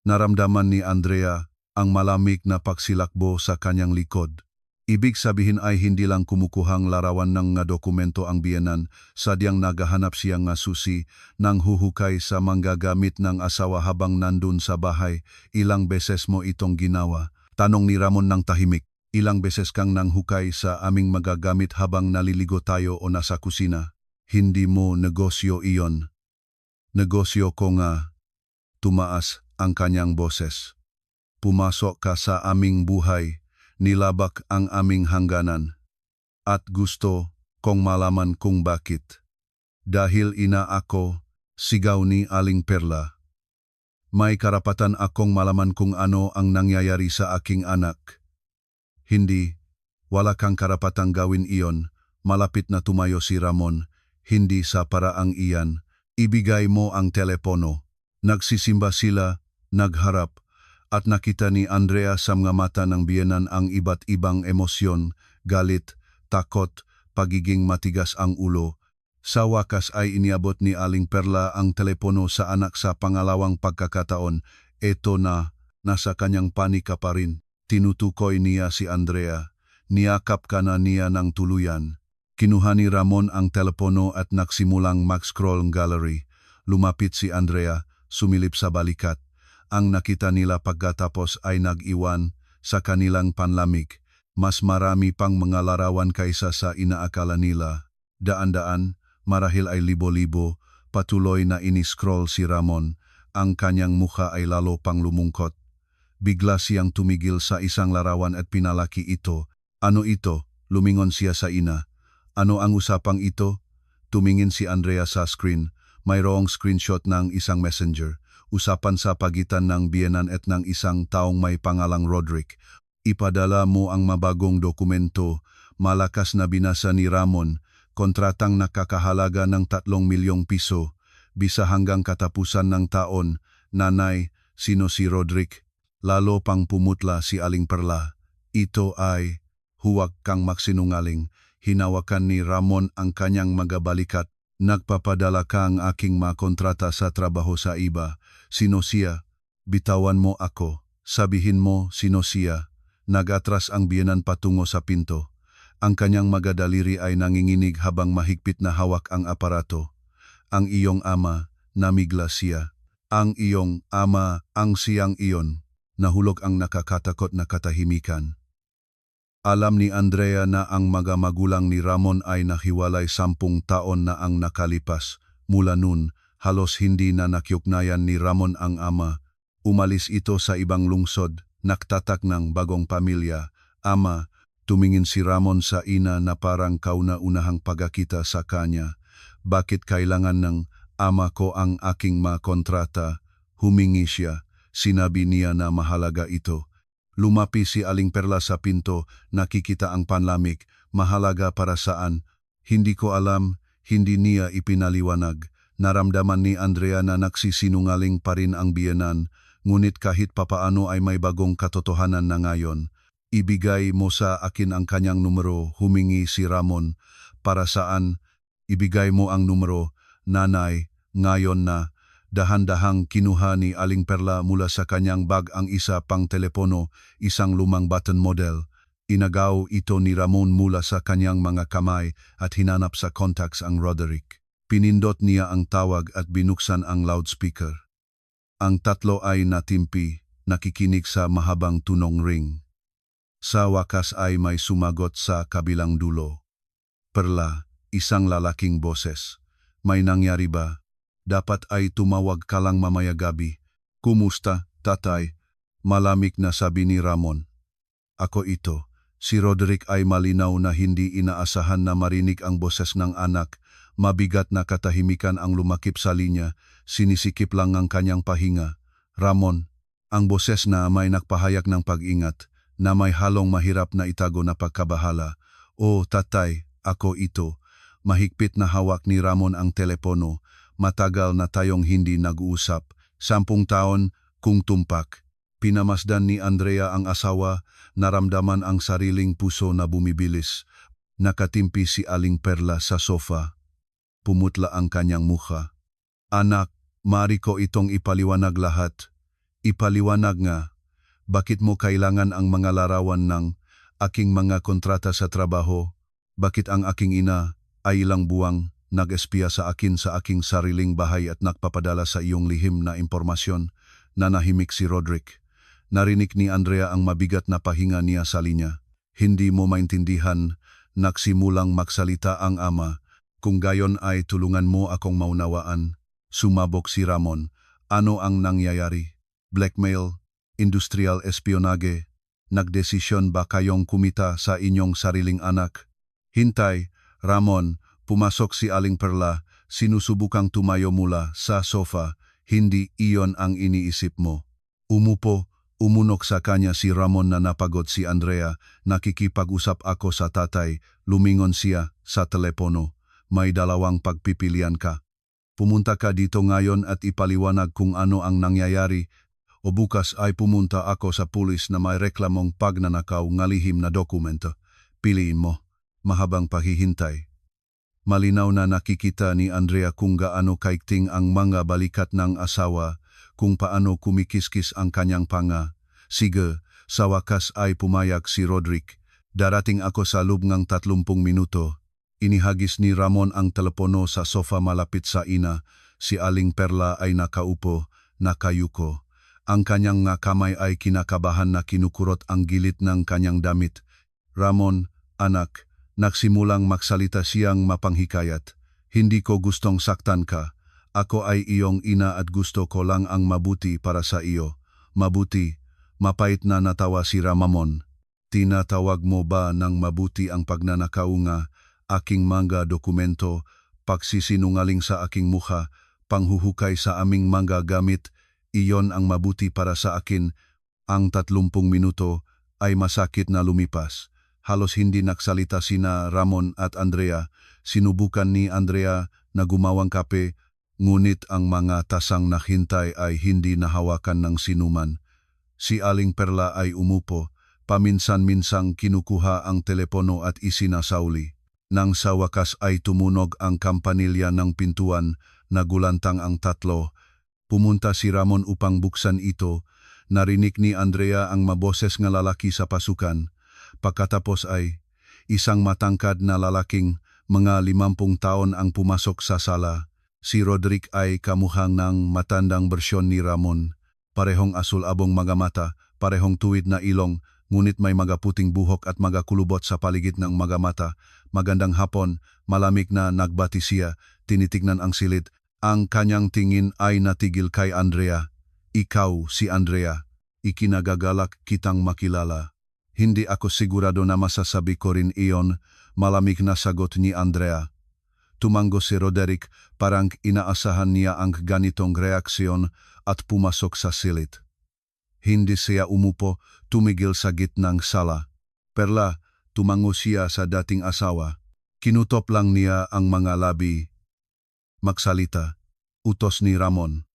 Naramdaman ni Andrea ang malamig na pagsilakbo sa kanyang likod. Ibig sabihin ay hindi lang kumukuhang larawan ng nga dokumento ang biyenan, sadyang naghahanap siya nga susi nang huhukay sa manggagamit ng asawa habang nandun sa bahay. Ilang beses mo itong ginawa? Tanong ni Ramon ng tahimik. Ilang beses kang nanghukay sa aming magagamit habang naliligo tayo o nasa kusina? Hindi mo negosyo iyon. Negosyo ko nga. Tumaas ang kanyang boses. Pumasok ka sa aming buhay. Nilabak ang aming hangganan. At gusto kong malaman kung bakit. Dahil ina ako, sigaw ni Aling Perla. May karapatan akong malaman kung ano ang nangyayari sa aking anak. Hindi, wala kang karapatang gawin iyon. Malapit na tumayo si Ramon. Hindi sa paraang iyan. Ibigay mo ang telepono. Nagsisimba sila, nagharap. At nakita ni Andrea sa mga mata ng biyenan ang iba't ibang emosyon, galit, takot, pagiging matigas ang ulo. Sa wakas ay iniabot ni Aling Perla ang telepono sa anak sa pangalawang pagkakataon. Eto na, nasa kanyang panika pa rin. Tinutukoy niya si Andrea. Niyakap ka na niya ng tuluyan. Kinuha ni Ramon ang telepono at nagsimulang mag-scroll ng gallery. Lumapit si Andrea, sumilip sa balikat. Ang nakita nila pagkatapos ay nag-iwan sa kanilang panlamig. Mas marami pang mga larawan kaysa sa inaakala nila. Daan-daan, marahil ay libo-libo, patuloy na ini-scroll si Ramon. Ang kanyang mukha ay lalo pang lumungkot. Bigla siyang tumigil sa isang larawan at pinalaki ito. Ano ito? Lumingon siya sa ina. Ano ang usapang ito? Tumingin si Andrea sa screen. Mayroong screenshot ng isang messenger. Usapan sa pagitan ng biyenan at ng isang taong may pangalang Roderick. Ipadala mo ang mabagong dokumento. Malakas na binasa ni Ramon. Kontratang nakakahalaga ng 3 milyong piso. Bisa hanggang katapusan ng taon. Nanay, sino si Roderick? Lalo pang pumutla si Aling Perla. Ito ay, huwag kang magsinungaling. Hinawakan ni Ramon ang kanyang magabalikat. Nagpapadala ka ang aking makontrata sa trabaho sa iba. Sino siya? Bitawan mo ako. Sabihin mo sino siya. Nagatras ang biyenan patungo sa pinto. Ang kanyang magadaliri ay nanginginig habang mahigpit na hawak ang aparato. Ang iyong ama, namigla siya. Ang iyong ama, ang siyang iyon. Nahulog ang nakakatakot na katahimikan. Alam ni Andrea na ang magulang ni Ramon ay nahiwalay 10 taon na ang nakalipas. Mula nun, halos hindi na nakyugnayan ni Ramon ang ama. Umalis ito sa ibang lungsod, naktatak ng bagong pamilya. Ama, tumingin si Ramon sa ina na parang kauna-unahang pagkakita sa kanya. Bakit kailangan ng ama ko ang aking makontrata? Humingi siya. Sinabi niya na mahalaga ito. Lumapi si Aling Perla sa pinto, nakikita ang panlamig. Mahalaga para saan? Hindi ko alam, hindi niya ipinaliwanag. Naramdaman ni Andrea na nagsisinungaling pa rin ang biyenan, ngunit kahit papaano ay may bagong katotohanan na ngayon. Ibigay mo sa akin ang kanyang numero, humingi si Ramon. Para saan? Ibigay mo ang numero, nanay, ngayon na. Dahan-dahang kinuha ni Aling Perla mula sa kanyang bag ang isa pang telepono, isang lumang button model. Inagaw ito ni Ramon mula sa kanyang mga kamay at hinanap sa contacts ang Roderick. Pinindot niya ang tawag at binuksan ang loudspeaker. Ang tatlo ay natimpi, nakikinig sa mahabang tunong ring. Sa wakas ay may sumagot sa kabilang dulo. Perla, isang lalaking boses. May nangyari ba? Dapat ay tumawag ka lang mamaya gabi. Kumusta, tatay? Malamig na sabi ni Ramon. Ako ito. Si Roderick ay malinaw na hindi inaasahan na marinig ang boses ng anak. Mabigat na katahimikan ang lumakip sa linya, sinisikip lang ang kanyang pahinga. Ramon, ang boses na may nagpahayag ng pag-ingat, na may halong mahirap na itago na pagkabahala. O tatay, ako ito. Mahigpit na hawak ni Ramon ang telepono. Matagal na tayong hindi nag-uusap. 10 taon, kung tumpak. Pinamasdan ni Andrea ang asawa, naramdaman ang sariling puso na bumibilis. Nakatimpi si Aling Perla sa sofa. Pumutla ang kanyang mukha. Anak, mari ko itong ipaliwanag lahat. Ipaliwanag nga, bakit mo kailangan ang mga larawan ng aking mga kontrata sa trabaho? Bakit ang aking ina ay ilang buwang nag-espiya sa akin sa aking sariling bahay at nagpapadala sa iyong lihim na impormasyon? Nanahimik si Roderick. Narinig ni Andrea ang mabigat na pahinga niya sa linya. Hindi mo maintindihan, nagsimulang magsalita ang ama. Kung gayon ay tulungan mo akong maunawaan. Sumabog si Ramon. Ano ang nangyayari? Blackmail? Industrial espionage? Nagdesisyon ba kayong kumita sa inyong sariling anak? Hintay, Ramon, pumasok si Aling Perla, sinusubukang tumayo mula sa sofa. Hindi iyon ang iniisip mo. Umupo, umunok sa kanya si Ramon na napagod si Andrea. Nakikipag-usap ako sa tatay, lumingon siya sa telepono. May dalawang pagpipilian ka. Pumunta ka dito ngayon at ipaliwanag kung ano ang nangyayari, o bukas ay pumunta ako sa pulis na may reklamong pagnanakaw ng lihim na dokumento. Piliin mo. Mahabang paghihintay. Malinaw na nakikita ni Andrea kung gaano kaigting ang mga balikat ng asawa, kung paano kumikiskis ang kanyang panga. Sige, sa wakas ay pumayag si Roderick. Darating ako sa loob ng 30 minuto. Inihagis ni Ramon ang telepono sa sofa malapit sa ina. Si Aling Perla ay nakaupo, nakayuko. Ang kanyang kamay ay kinakabahan na kinukurot ang gilid ng kanyang damit. Ramon, anak, nagsimulang magsalita siyang mapanghikayat. Hindi ko gustong saktan ka. Ako ay iyong ina at gusto ko lang ang mabuti para sa iyo. Mabuti, mapait na natawa si Ramon. Tinatawag mo ba ng mabuti ang pagnanakaw nga aking mga dokumento, pagsisinungaling sa aking mukha, panghuhukay sa aming mga gamit, iyon ang mabuti para sa akin? Ang 30 minuto ay masakit na lumipas. Halos hindi nagsalita sina Ramon at Andrea. Sinubukan ni Andrea na gumawang kape, ngunit ang mga tasang naghintay ay hindi nahawakan ng sinuman. Si Aling Perla ay umupo, paminsan-minsang kinukuha ang telepono at isinasauli. Nang sa wakas ay tumunog ang kampanilya ng pintuan, nagulantang ang tatlo. Pumunta si Ramon upang buksan ito. Narinig ni Andrea ang maboses nga lalaki sa pasukan. Pagkatapos ay isang matangkad na lalaking mga 50 taon ang pumasok sa sala. Si Roderick ay kamuhang ng matandang bersyon ni Ramon. Parehong asul-abong mga mata, parehong tuwid na ilong, ngunit may mga puting buhok at mga kulubot sa paligid ng mga mata. Magandang hapon, malamig na nagbati siya, tinitignan ang silid. Ang kanyang tingin ay natigil kay Andrea. Ikaw si Andrea, ikinagagalak kitang makilala. Hindi ako sigurado na masasabi ko rin iyon, malamig na sagot ni Andrea. Tumango si Roderick, parang inaasahan niya ang ganitong reaksyon at pumasok sa silid. Hindi siya umupo, tumigil sa gitnang sala. Perla, tumango siya sa dating asawa. Kinutop lang niya ang mga labi. Magsalita, Utos ni Ramon.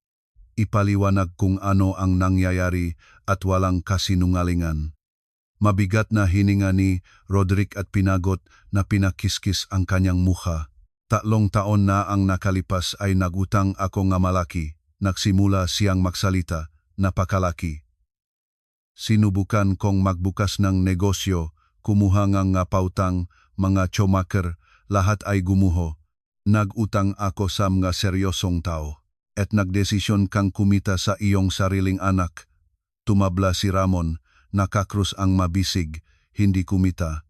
Ipaliwanag kung ano ang nangyayari at walang kasinungalingan. Mabigat na hininga ni Roderick at pinagot na pinakiskis ang kanyang mukha. 3 taon na ang nakalipas ay nagutang ako nga malaki. Nagsimula siyang magsalita, napakalaki. Sinubukan kong magbukas ng negosyo, kumuha nga pautang, mga chomaker, lahat ay gumuho. Nagutang ako sa mga seryosong tao. At nagdesisyon kang kumita sa iyong sariling anak. Tumabla si Ramon, nakakrus ang mabisig, hindi kumita.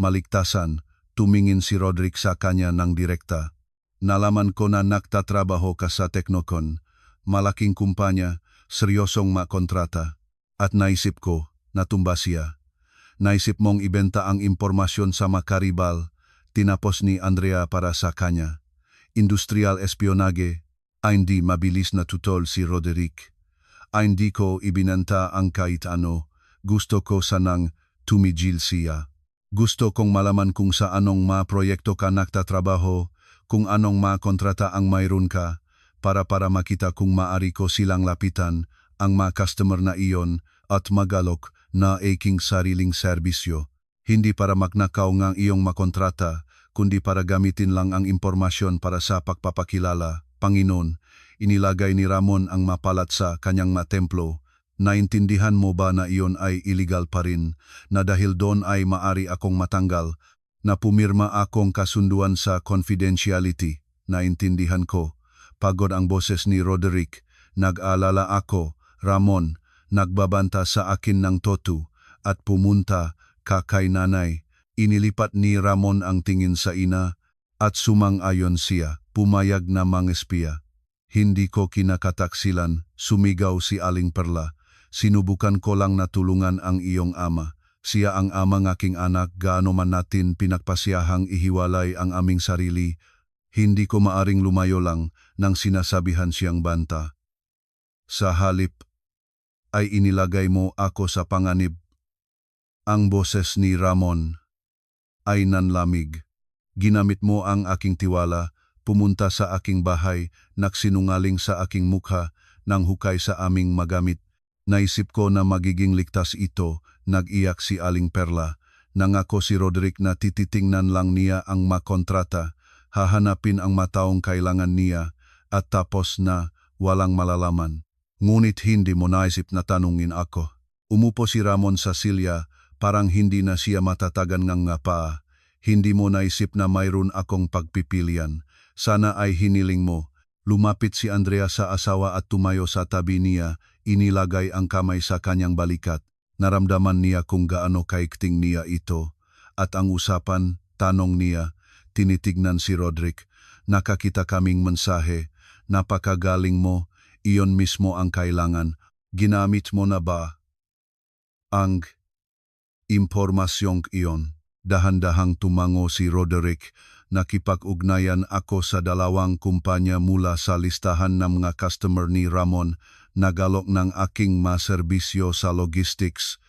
Maligtasan, tumingin si Roderick sa kanya ng direkta. Nalaman ko na nagtatrabaho ka sa Technocon, malaking kumpanya, seryosong makontrata. At naisip ko, natumba siya. Naisip mong ibenta ang impormasyon sa makaribal, tinapos ni Andrea para sa kanya. Industrial espionage, ay hindi mabilis na tutol si Roderick. Ay hindi ko ibinanta ang kahit ano, gusto ko sanang tumigil siya. Gusto kong malaman kung sa anong proyekto ka nagtatrabaho, kung anong kontrata ang mayroon ka, para makita kung maari ko silang lapitan, ang customer na iyon, at magalok na aking sariling serbisyo. Hindi para magnakaw ng iyong makontrata, kundi para gamitin lang ang impormasyon para sa pagpapakilala. Panginoon, inilagay ni Ramon ang mapalat sa kanyang templo. Naintindihan mo ba na iyon ay illegal pa rin, na dahil doon ay maari akong matanggal, na pumirma akong kasunduan sa confidentiality? Naintindihan ko. Pagod ang boses ni Roderick. Nag-alala ako, Ramon, nagbabanta sa akin ng totu, at pumunta ka kay nanay. Inilipat ni Ramon ang tingin sa ina, at sumang-ayon siya. Pumayag na mangespiya. Hindi ko kinakataksilan, sumigaw si Aling Perla. Sinubukan ko lang na tulungan ang iyong ama. Siya ang ama ng aking anak, gaano man natin pinagpasiyahang ihiwalay ang aming sarili. Hindi ko maaring lumayo lang nang sinasabihan siyang banta. Sa halip, ay inilagay mo ako sa panganib. Ang boses ni Ramon ay nanlamig. Ginamit mo ang aking tiwala, pumunta sa aking bahay, nagsinungaling sa aking mukha, nang hukay sa aming magamit. Naisip ko na magiging ligtas ito, nag-iyak si Aling Perla. Nangako si Roderick na tititingnan lang niya ang makontrata, hahanapin ang mataong kailangan niya, at tapos na walang malalaman. Ngunit hindi mo naisip na tanungin ako. Umupo si Ramon sa silya, parang hindi na siya matatagan ng paa. Hindi mo naisip na mayroon akong pagpipilian. Sana ay hiniling mo. Lumapit si Andrea sa asawa at tumayo sa tabi niya, inilagay ang kamay sa kanyang balikat. Naramdaman niya kung gaano kaikting niya ito. At ang usapan, tanong niya, tinitignan si Roderick. Nakakita kaming mensahe, napakagaling mo, iyon mismo ang kailangan. Ginamit mo na ba ang impormasyong iyon? Dahan-dahang tumango si Roderick. Nakipag-ugnayan ako sa 2 kumpanya mula sa listahan ng mga customer ni Ramon. Nagalok ng aking maserbisyo sa logistics.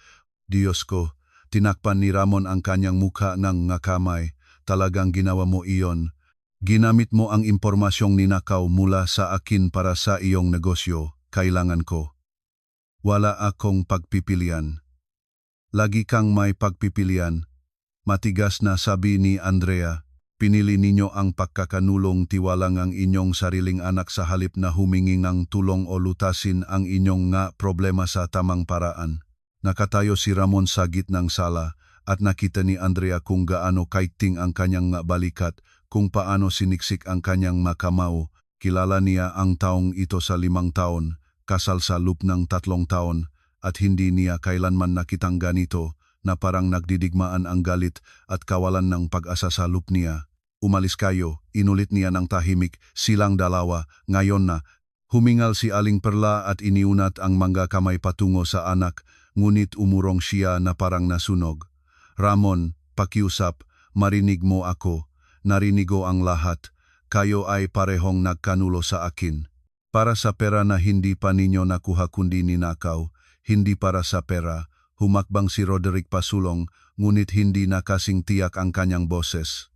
Diyos ko, tinakpan ni Ramon ang kanyang mukha ng kamay. Talagang ginawa mo iyon. Ginamit mo ang impormasyong ninakaw mula sa akin para sa iyong negosyo. Kailangan ko. Wala akong pagpipilian. Lagi kang may pagpipilian. Matigas na sabi ni Andrea, pinili ninyo ang pagkakanulong tiwalang ang inyong sariling anak sa halip na humingi ng tulong o lutasin ang inyong problema sa tamang paraan. Nakatayo si Ramon sa gitnang sala at nakita ni Andrea kung gaano kaiting ang kanyang balikat, kung paano siniksik ang kanyang makamao. Kilala niya ang taong ito sa 5 taon, kasal sa loob ng 3 taon, at hindi niya kailanman nakitang ganito, na parang nagdidigmaan ang galit at kawalan ng pag-asa sa loob niya. Umalis kayo, inulit niya ng tahimik, silang dalawa, ngayon na. Humingal si Aling Perla at iniunat ang mga kamay patungo sa anak, ngunit umurong siya na parang nasunog. Ramon, pakiusap, marinig mo ako, narinig ko ang lahat, kayo ay parehong nagkanulo sa akin. Para sa pera na hindi pa ninyo nakuha kundi ninakaw, hindi para sa pera. Humakbang si Roderick pasulong, ngunit hindi nakasing tiyak ang kanyang boses.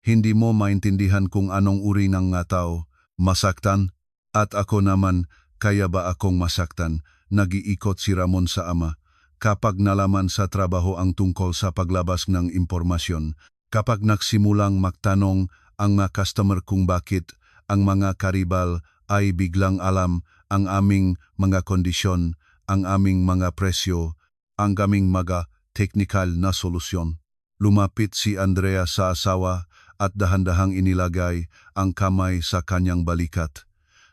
Hindi mo maintindihan kung anong uri ng tao, Masaktan? At ako naman, kaya ba akong masaktan? Nag-iikot si Ramon sa ama. Kapag nalaman sa trabaho ang tungkol sa paglabas ng impormasyon, kapag nagsimulang magtanong ang mga customer kung bakit ang mga karibal ay biglang alam ang aming mga kondisyon, ang aming mga presyo, ang aming mga technical na solusyon. Lumapit si Andrea sa asawa at dahan-dahang inilagay ang kamay sa kanyang balikat.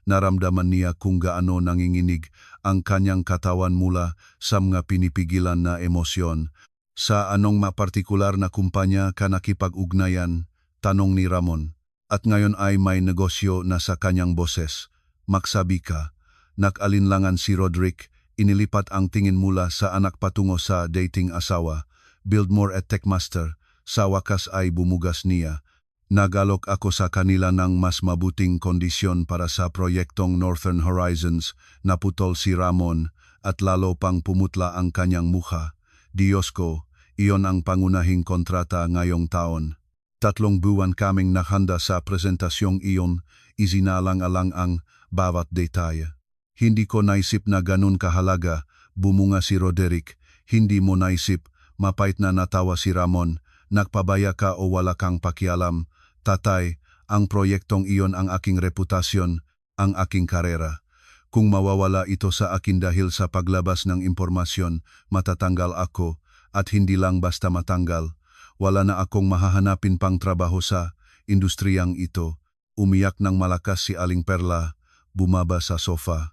Naramdaman niya kung gaano nanginginig ang kanyang katawan mula sa mga pinipigilan na emosyon. Sa anong mapartikular na kumpanya ka nakipag-ugnayan? Tanong ni Ramon. At ngayon ay may negosyo na sa kanyang boses. Magsabi ka. Nag-alinlangan si Roderick, inilipat ang tingin mula sa anak patungo sa dating asawa. Buildmore at Techmaster, sa wakas ay bumugas niya. Nagalok ako sa kanila ng mas mabuting kondisyon para sa proyektong Northern Horizons. Naputol si Ramon at lalo pang pumutla ang kanyang mukha. Diyos ko, iyon ang pangunahing kontrata ngayong taon. 3 buwan kaming naghanda sa presentasyong iyon, isinalang-alang ang bawat detalye. Hindi ko naisip na ganun kahalaga, bumunga si Roderick. Hindi mo naisip. Mapait na natawa si Ramon. Nagpabaya ka o wala kang pakialam? Tatay, ang proyektong iyon ang aking reputasyon, ang aking karera. Kung mawawala ito sa akin dahil sa paglabas ng impormasyon, matatanggal ako at hindi lang basta matanggal. Wala na akong mahahanapin pang trabaho sa industriyang ito. Umiyak ng malakas si Aling Perla, bumaba sa sofa.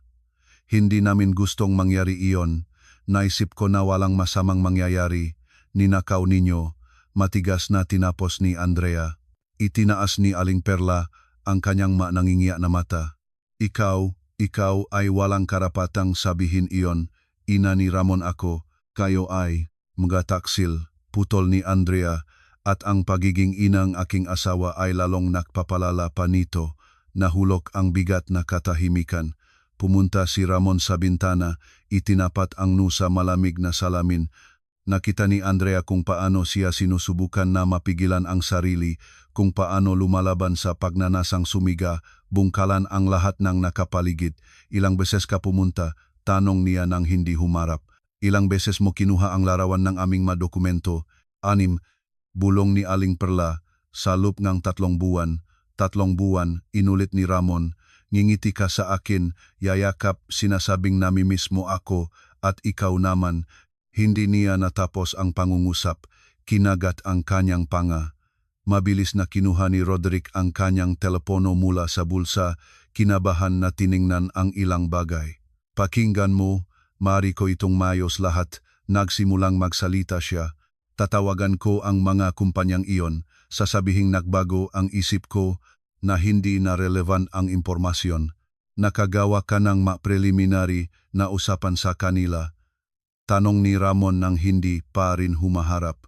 Hindi namin gustong mangyari iyon. Naisip ko na walang masamang mangyayari. Ninakaw ninyo. Matigas na tinapos ni Andrea. Itinaas ni Aling Perla ang kanyang nangingiya na mata. Ikaw ay walang karapatang sabihin iyon. Ina ni Ramon ako, kayo ay magataksil. Putol ni Andrea at ang pagiging inang aking asawa ay lalong nakpapalala pa nito. Nahulog ang bigat na katahimikan. Pumunta si Ramon sa bintana, itinapat ang nusa malamig na salamin. Nakita ni Andrea kung paano siya sinusubukan na mapigilan ang sarili, kung paano lumalaban sa pagnanasang sumiga, bungkalan ang lahat ng nakapaligid. Ilang beses ka pumunta, tanong niya nang hindi humarap. Ilang beses mo kinuha ang larawan ng aming madokumento? 6, bulong ni Aling Perla, sa loob ng 3 buwan. 3 buwan, inulit ni Ramon. Ngingiti ka sa akin, yayakap, sinasabing namimiss mo ako at ikaw naman. Hindi niya natapos ang pangungusap, kinagat ang kanyang panga. Mabilis na kinuha ni Roderick ang kanyang telepono mula sa bulsa, kinabahan na tiningnan ang ilang bagay. Pakinggan mo, maaari ko itong mayos lahat. Nagsimulang magsalita siya. Tatawagan ko ang mga kumpanyang iyon, sasabihing nagbago ang isip ko, na hindi na relevant ang impormasyon. Nakagawa ka ng preliminary na usapan sa kanila. Tanong ni Ramon nang hindi pa rin humaharap.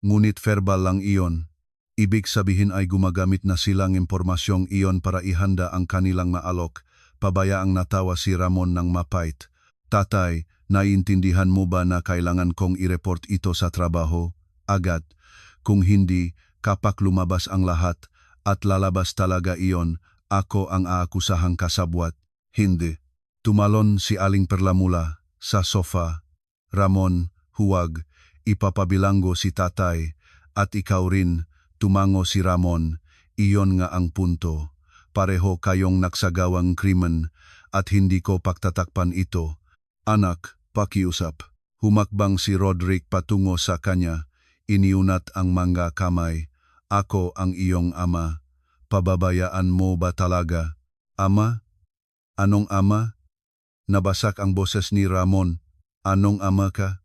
Ngunit verbal lang iyon. Ibig sabihin ay gumagamit na silang impormasyong iyon para ihanda ang kanilang maalok. Pabayaang natawa si Ramon ng mapait. Tatay, naiintindihan mo ba na kailangan kong i-report ito sa trabaho? Agad. Kung hindi, kapag lumabas ang lahat, at lalabas talaga iyon, ako ang aakusahang kasabwat. Hindi. Tumalon si Aling Perla mula sa sofa. Ramon, huwag, ipapabilanggo si tatay, at ikaw rin, tumango si Ramon, iyon nga ang punto. Pareho kayong nagsagawang krimen, at hindi ko pagtatakpan ito. Anak, pakiusap. Humakbang si Roderick patungo sa kanya, iniunat ang mga kamay. Ako ang iyong ama. Pababayaan mo ba talaga? Ama? Anong ama? Nabasak ang boses ni Ramon. Anong ama ka?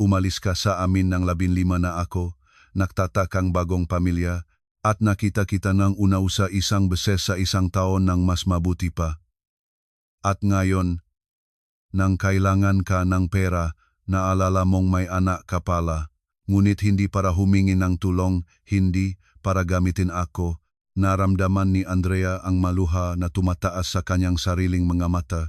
Umalis ka sa amin ng 15 na ako, nagtatakang bagong pamilya, at nakita kita ng unaw sa isang beses sa isang taon ng mas mabuti pa. At ngayon, nang kailangan ka ng pera, naalala mong may anak ka pala. Ngunit hindi para humingi ng tulong, hindi para gamitin ako. Naramdaman ni Andrea ang maluha na tumataas sa kanyang sariling mga mata.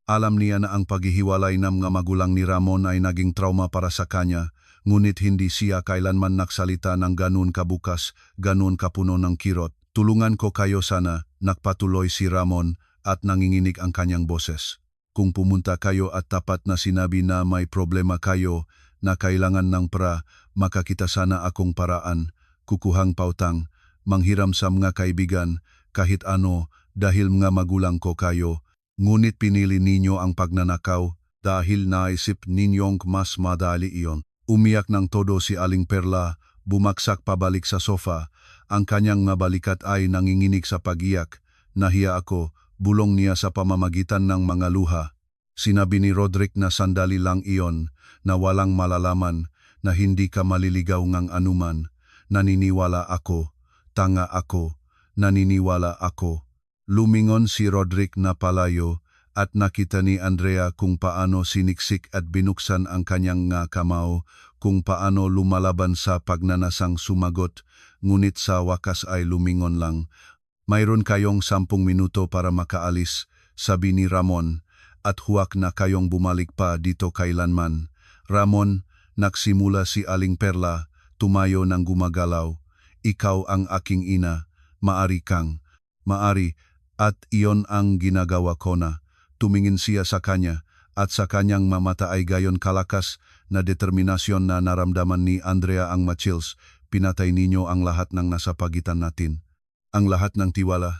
Alam niya na ang paghihiwalay ng mga magulang ni Ramon ay naging trauma para sa kanya, ngunit hindi siya kailanman nagsalita ng ganun kabukas, ganun kapuno ng kirot. Tulungan ko kayo sana, nagpatuloy si Ramon at nanginginig ang kanyang boses. Kung pumunta kayo at tapat na sinabi na may problema kayo na kailangan ng pra, makakita sana akong paraan, kukuhang pautang, manghiram sa mga kaibigan, kahit ano, dahil mga magulang ko kayo, ngunit pinili ninyo ang pagnanakaw dahil naisip ninyong mas madali iyon. Umiyak ng todo si Aling Perla, bumaksak pabalik sa sofa, ang kanyang mabalikat ay nanginginig sa pagiyak, nahiya ako, bulong niya sa pamamagitan ng mga luha. Sinabi ni Roderick na sandali lang iyon, na walang malalaman, na hindi ka maliligaw ngang anuman. Naniniwala ako, tanga ako, naniniwala ako. Lumingon si Roderick na palayo at nakita ni Andrea kung paano siniksik at binuksan ang kanyang nga kamao, kung paano lumalaban sa pagnanasang sumagot, ngunit sa wakas ay lumingon lang. Mayroon kayong 10 minuto para makaalis, sabi ni Ramon, at huwag na kayong bumalik pa dito kailanman. Ramon, nagsimula si Aling Perla, tumayo ng gumagalaw. Ikaw ang aking ina, maari kang. Maari, at iyon ang ginagawa ko na. Tumingin siya sa kanya, at sa kanyang mamata ay gayon kalakas na determinasyon na naramdaman ni Andrea ang machills. Pinatay ninyo ang lahat ng nasa pagitan natin. Ang lahat ng tiwala,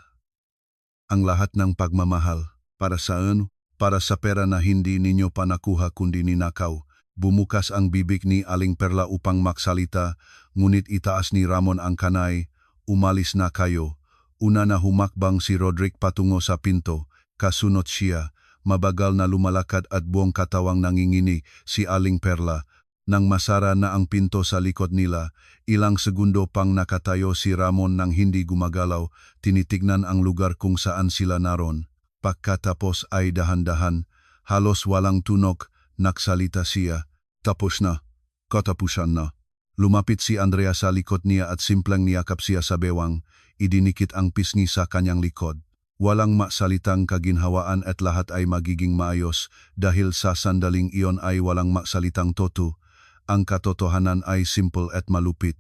ang lahat ng pagmamahal, para saan? Para sa pera na hindi ninyo pa nakuha kundi ninakaw. Bumukas ang bibig ni Aling Perla upang maksalita, ngunit itaas ni Ramon ang kanay. Umalis na kayo. Una na humakbang si Roderick patungo sa pinto, kasunod siya, mabagal na lumalakad at buong katawang nanginginig si Aling Perla. Nang masara na ang pinto sa likod nila, ilang segundo pang nakatayo si Ramon nang hindi gumagalaw, tinitignan ang lugar kung saan sila naroon. Pagkatapos ay dahan-dahan, halos walang tunog, nagsalita siya. Tapos na, katapusan na. Lumapit si Andrea sa likod niya at simpleng niyakap siya sa bewang, idinikit ang pisngi sa kanyang likod. Walang maksalitang kaginhawaan at lahat ay magiging maayos dahil sa sandaling iyon ay walang maksalitang toto. Ang katotohanan ay simple at malupit.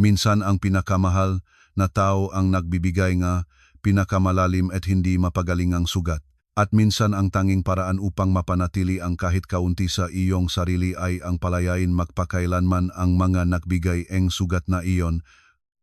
Minsan ang pinakamahal na tao ang nagbibigay nga, pinakamalalim at hindi mapagalingang sugat. At minsan ang tanging paraan upang mapanatili ang kahit kaunti sa iyong sarili ay ang palayain magpakailanman ang mga nagbigay ang sugat na iyon,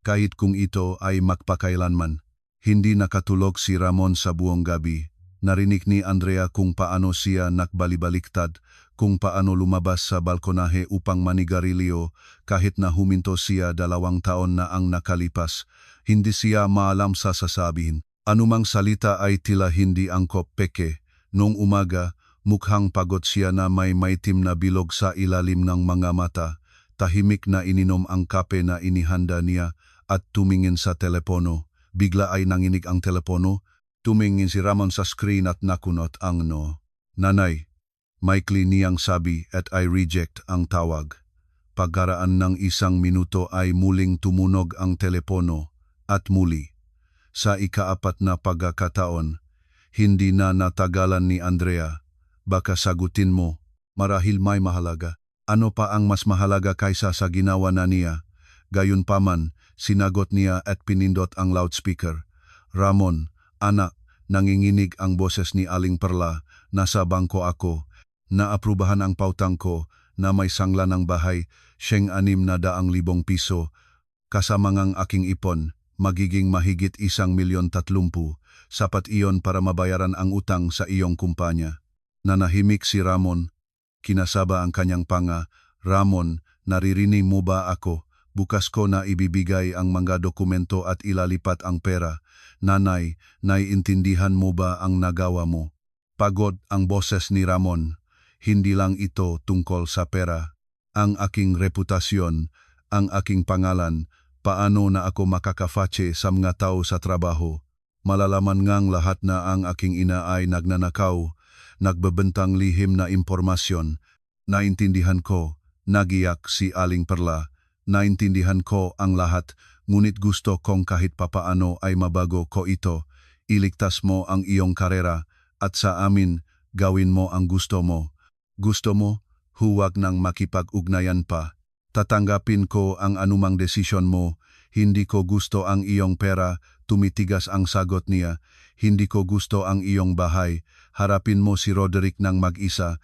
kahit kung ito ay magpakailanman. Hindi nakatulog si Ramon sa buong gabi. Narinig ni Andrea kung paano siya nakbalibaliktad, kung paano lumabas sa balkonahe upang manigarilyo kahit na huminto siya 2 taon na ang nakalipas. Hindi siya maalam sa sasabihin. Anumang salita ay tila hindi angkop peke. Noong umaga, mukhang pagod siya na may maitim na bilog sa ilalim ng mga mata. Tahimik na ininom ang kape na inihanda niya at tumingin sa telepono. Bigla ay nanginig ang telepono. Tumingin si Ramon sa screen at nakunot ang no. Nanay, maikli niyang sabi at I reject ang tawag. Pagkaraan ng 1 minuto ay muling tumunog ang telepono at muli. Sa ika-4 na pagkakataon, hindi na natagalan ni Andrea. Baka sagutin mo, marahil may mahalaga. Ano pa ang mas mahalaga kaysa sa ginawa na niya? Gayunpaman, sinagot niya at pinindot ang loudspeaker. Ramon, anak, nanginginig ang boses ni Aling Perla, nasa bangko ako. Naaprubahan ang pautang ko na may sangla ng bahay, 600,000 piso. Kasamangang aking ipon, magiging mahigit 1,030,000. Sapat iyon para mabayaran ang utang sa iyong kumpanya. Nanahimik si Ramon. Kinasaba ang kanyang panga. Ramon, naririnig mo ba ako? Bukas ko na ibibigay ang mga dokumento at ilalipat ang pera. Nanay, naiintindihan mo ba ang nagawa mo? Pagod ang boses ni Ramon. Hindi lang ito tungkol sa pera. Ang aking reputasyon, ang aking pangalan, paano na ako makakafache sa mga tao sa trabaho. Malalaman ngang lahat na ang aking ina ay nagnanakaw, nagbebentang lihim na impormasyon. Naintindihan ko, nagiyak si Aling Perla. Naintindihan ko ang lahat, ngunit gusto kong kahit papaano ay mabago ko ito. Iligtas mo ang iyong karera, at sa amin, gawin mo ang gusto mo. Gusto mo, huwag nang makipag-ugnayan pa. Tatanggapin ko ang anumang desisyon mo. Hindi ko gusto ang iyong pera, tumitigas ang sagot niya. Hindi ko gusto ang iyong bahay. Harapin mo si Roderick ng mag-isa.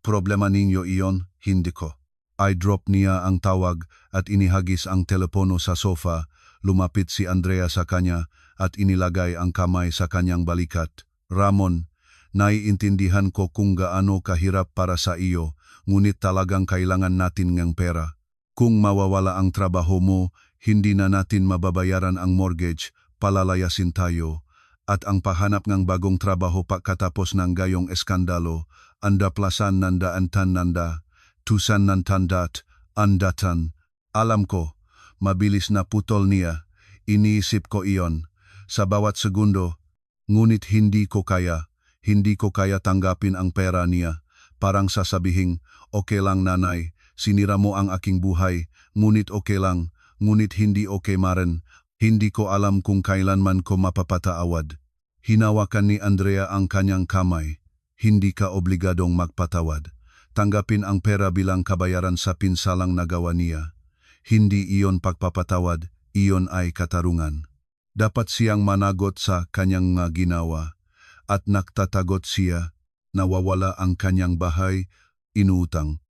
Problema ninyo iyon, hindi ko. I-drop niya ang tawag at inihagis ang telepono sa sofa. Lumapit si Andrea sa kanya at inilagay ang kamay sa kanyang balikat. Ramon, naiintindihan ko kung gaano kahirap para sa iyo, ngunit talagang kailangan natin ng pera. Kung mawawala ang trabaho mo, hindi na natin mababayaran ang mortgage, palalayasin tayo. At ang pahanap ng bagong trabaho pagkatapos ng gayong eskandalo, anda plasan nanda antan nanda, tusan nantandat, andatan. Alam ko, mabilis na putol niya, iniisip ko iyon, sa bawat segundo, ngunit hindi ko kaya tanggapin ang pera niya. Parang sasabihing, okay lang nanay, sinira mo ang aking buhay, ngunit okay lang, ngunit hindi okay maren. Hindi ko alam kung kailanman ko mapapataawad. Hinawakan ni Andrea ang kanyang kamay. Hindi ka obligadong magpatawad. Tanggapin ang pera bilang kabayaran sa pinsalang nagawa niya. Hindi iyon pagpapatawad, iyon ay katarungan. Dapat siyang managot sa kanyang ginawa. At nagtatagot siya, nawawala ang kanyang bahay, inuutang.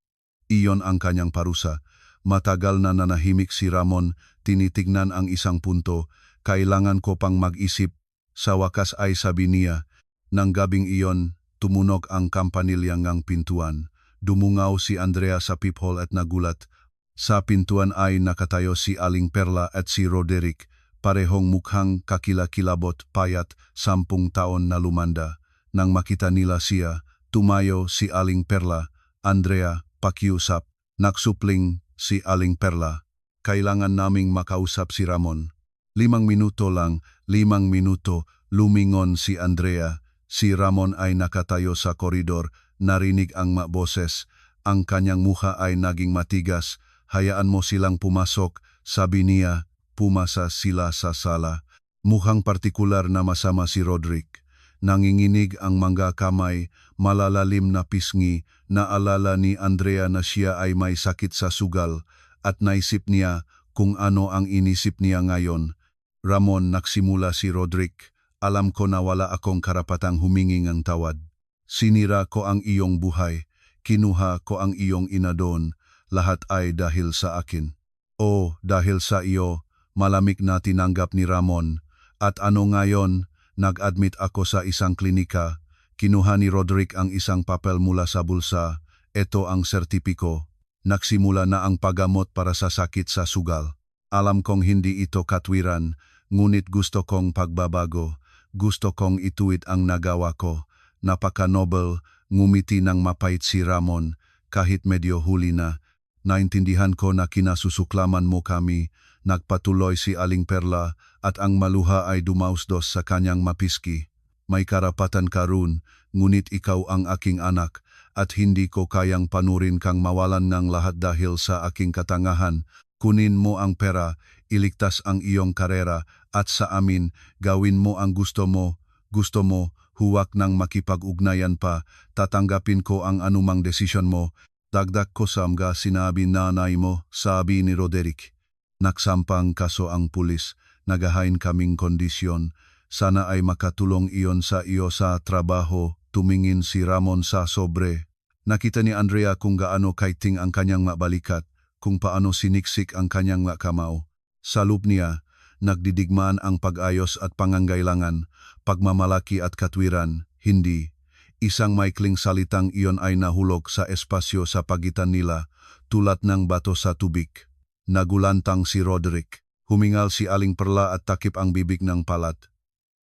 Iyon ang kanyang parusa. Matagal na nanahimik si Ramon, tinitignan ang isang punto, kailangan ko pang mag-isip. Sa wakas ay sabi niya, nang gabing iyon, tumunog ang kampanilyang ng pintuan. Dumungaw si Andrea sa peephole at nagulat. Sa pintuan ay nakatayo si Aling Perla at si Roderick, parehong mukhang kakilakilabot payat 10 taon na lumanda. Nang makita nila siya, tumayo si Aling Perla. Andrea, pakiusap. Nagsupling si Aling Perla. Kailangan naming makausap si Ramon. 5 minuto lang, 5 minuto, lumingon si Andrea. Si Ramon ay nakatayo sa koridor, narinig ang boses. Ang kanyang mukha ay naging matigas. Hayaan mo silang pumasok, sabi niya. Pumasa sila sa sala. Mukhang partikular na masama si Roderick. Nanginginig ang mga kamay, malalalim na pisngi, naalala ni Andrea na siya ay may sakit sa sugal, at naisip niya kung ano ang inisip niya ngayon. Ramon, nagsimula si Roderick. Alam ko na wala akong karapatang humingi ng tawad. Sinira ko ang iyong buhay. Kinuha ko ang iyong ina doon. Lahat ay dahil sa akin. O, dahil sa iyo, malamig na tinanggap ni Ramon. At ano ngayon? Nag-admit ako sa isang klinika. Kinuha ni Roderick ang isang papel mula sa bulsa. Ito ang sertipiko. Nagsimula na ang paggamot para sa sakit sa sugal. Alam kong hindi ito katwiran, ngunit gusto kong pagbabago. Gusto kong ituwid ang nagawa ko. Napaka-noble, ngumiti ng mapait si Ramon, kahit medyo huli na. Naintindihan ko na kinasusuklaman mo kami. Nagpatuloy si Aling Perla at ang maluha ay dumausdos sa kanyang mapiski. May karapatan ka ron, ngunit ikaw ang aking anak at hindi ko kayang panurin kang mawalan ng lahat dahil sa aking katangahan. Kunin mo ang pera, iligtas ang iyong karera at sa amin, gawin mo ang gusto mo. Gusto mo, huwag nang makipag-ugnayan pa, tatanggapin ko ang anumang desisyon mo. Dagdag ko sa mga sinabi nanay mo, sabi ni Roderick. Nagsampang kaso ang pulis, nagahain kaming kondisyon. Sana ay makatulong iyon sa iyo sa trabaho, tumingin si Ramon sa sobre. Nakita ni Andrea kung gaano kaiting ang kanyang balikat, kung paano siniksik ang kanyang kamao. Sa loob niya, nagdidigmaan ang pag-ayos at pangangailangan, pagmamalaki at katwiran, hindi. Isang maikling salitang iyon ay nahulog sa espasyo sa pagitan nila, tulad ng bato sa tubig. Nagulantang si Roderick. Humingal si Aling Perla at takip ang bibig ng palat.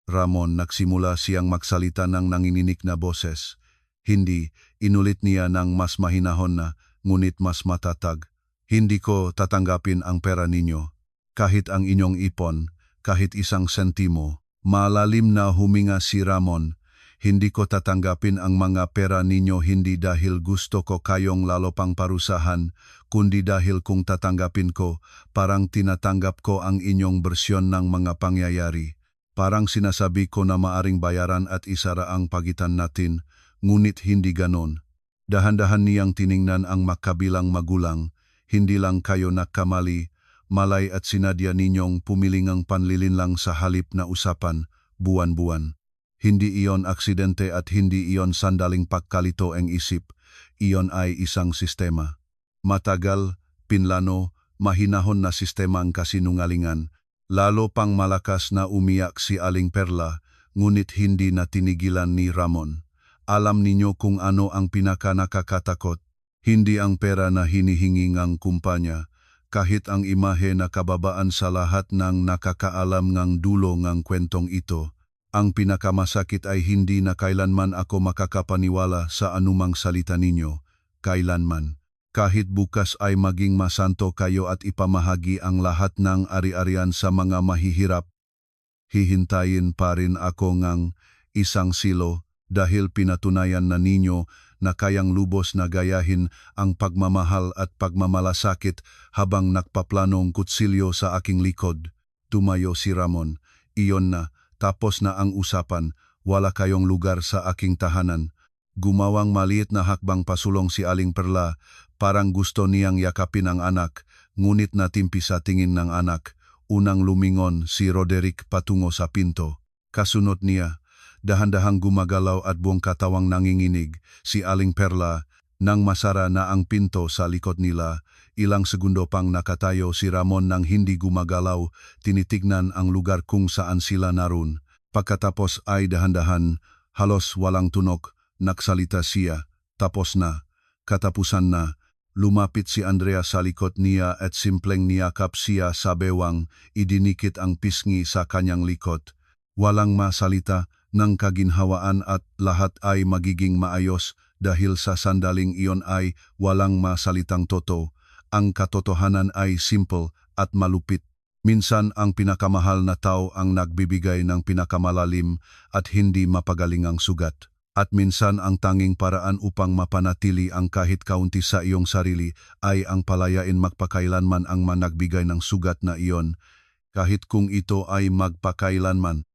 Ramon, nagsimula siyang magsalita ng nanginginig na boses. Hindi, inulit niya ng mas mahinahon na, ngunit mas matatag. Hindi ko tatanggapin ang pera ninyo. Kahit ang inyong ipon, kahit isang sentimo. Malalim na huminga si Ramon. Hindi ko tatanggapin ang mga pera ninyo hindi dahil gusto ko kayong lalo pang parusahan, kundi dahil kung tatanggapin ko, parang tinatanggap ko ang inyong bersyon ng mga pangyayari. Parang sinasabi ko na maaring bayaran at isara ang pagitan natin, ngunit hindi ganon. Dahan-dahan niyang tiningnan ang makabilang magulang, hindi lang kayo nakamali, malay at sinadya ninyong pumilingang panlilinlang sa halip na usapan, buwan-buwan. Hindi iyon aksidente at hindi iyon sandaling pagkalito ang isip, iyon ay isang sistema. Matagal, pinlano, mahinahon na sistema ang kasinungalingan, lalo pang malakas na umiyak si Aling Perla, ngunit hindi na tinigilan ni Ramon. Alam ninyo kung ano ang pinaka-nakakatakot, hindi ang pera na hinihingi ng kumpanya, kahit ang imahe na kababaan sa lahat ng nakakaalam ng dulo ng kwentong ito. Ang pinakamasakit ay hindi na kailanman ako makakapaniwala sa anumang salita ninyo, kailanman. Kahit bukas ay maging masanto kayo at ipamahagi ang lahat ng ari-arian sa mga mahihirap, hihintayin pa rin ako ng isang silo dahil pinatunayan na ninyo na kayang lubos na gayahin ang pagmamahal at pagmamalasakit habang nakpaplanong kutsilyo sa aking likod. Tumayo si Ramon. Iyon na, tapos na ang usapan, wala kayong lugar sa aking tahanan. Gumawang maliit na hakbang pasulong si Aling Perla, parang gusto niyang yakapin ang anak, ngunit natimpi sa tingin ng anak. Unang lumingon si Roderick patungo sa pinto. Kasunod niya, dahan-dahang gumagalaw at buong katawang nanginginig, si Aling Perla, nang masara na ang pinto sa likod nila. Ilang segundo pang nakatayo si Ramon nang hindi gumagalaw, tinitignan ang lugar kung saan sila naroon. Pagkatapos ay dahan-dahan, halos walang tunog, nagsalita siya. Tapos na, katapusan na. Lumapit si Andrea sa likod niya at simpleng niyakap siya sa bewang, idinikit ang pisngi sa kanyang likod. Walang masalita ng kaginhawaan at lahat ay magiging maayos dahil sa sandaling iyon ay walang masalitang totoo. Ang katotohanan ay simple at malupit. Minsan ang pinakamahal na tao ang nagbibigay ng pinakamalalim at hindi mapagalingang sugat. At minsan ang tanging paraan upang mapanatili ang kahit kaunti sa iyong sarili ay ang palayain magpakailanman ang managbigay ng sugat na iyon, kahit kung ito ay magpakailanman.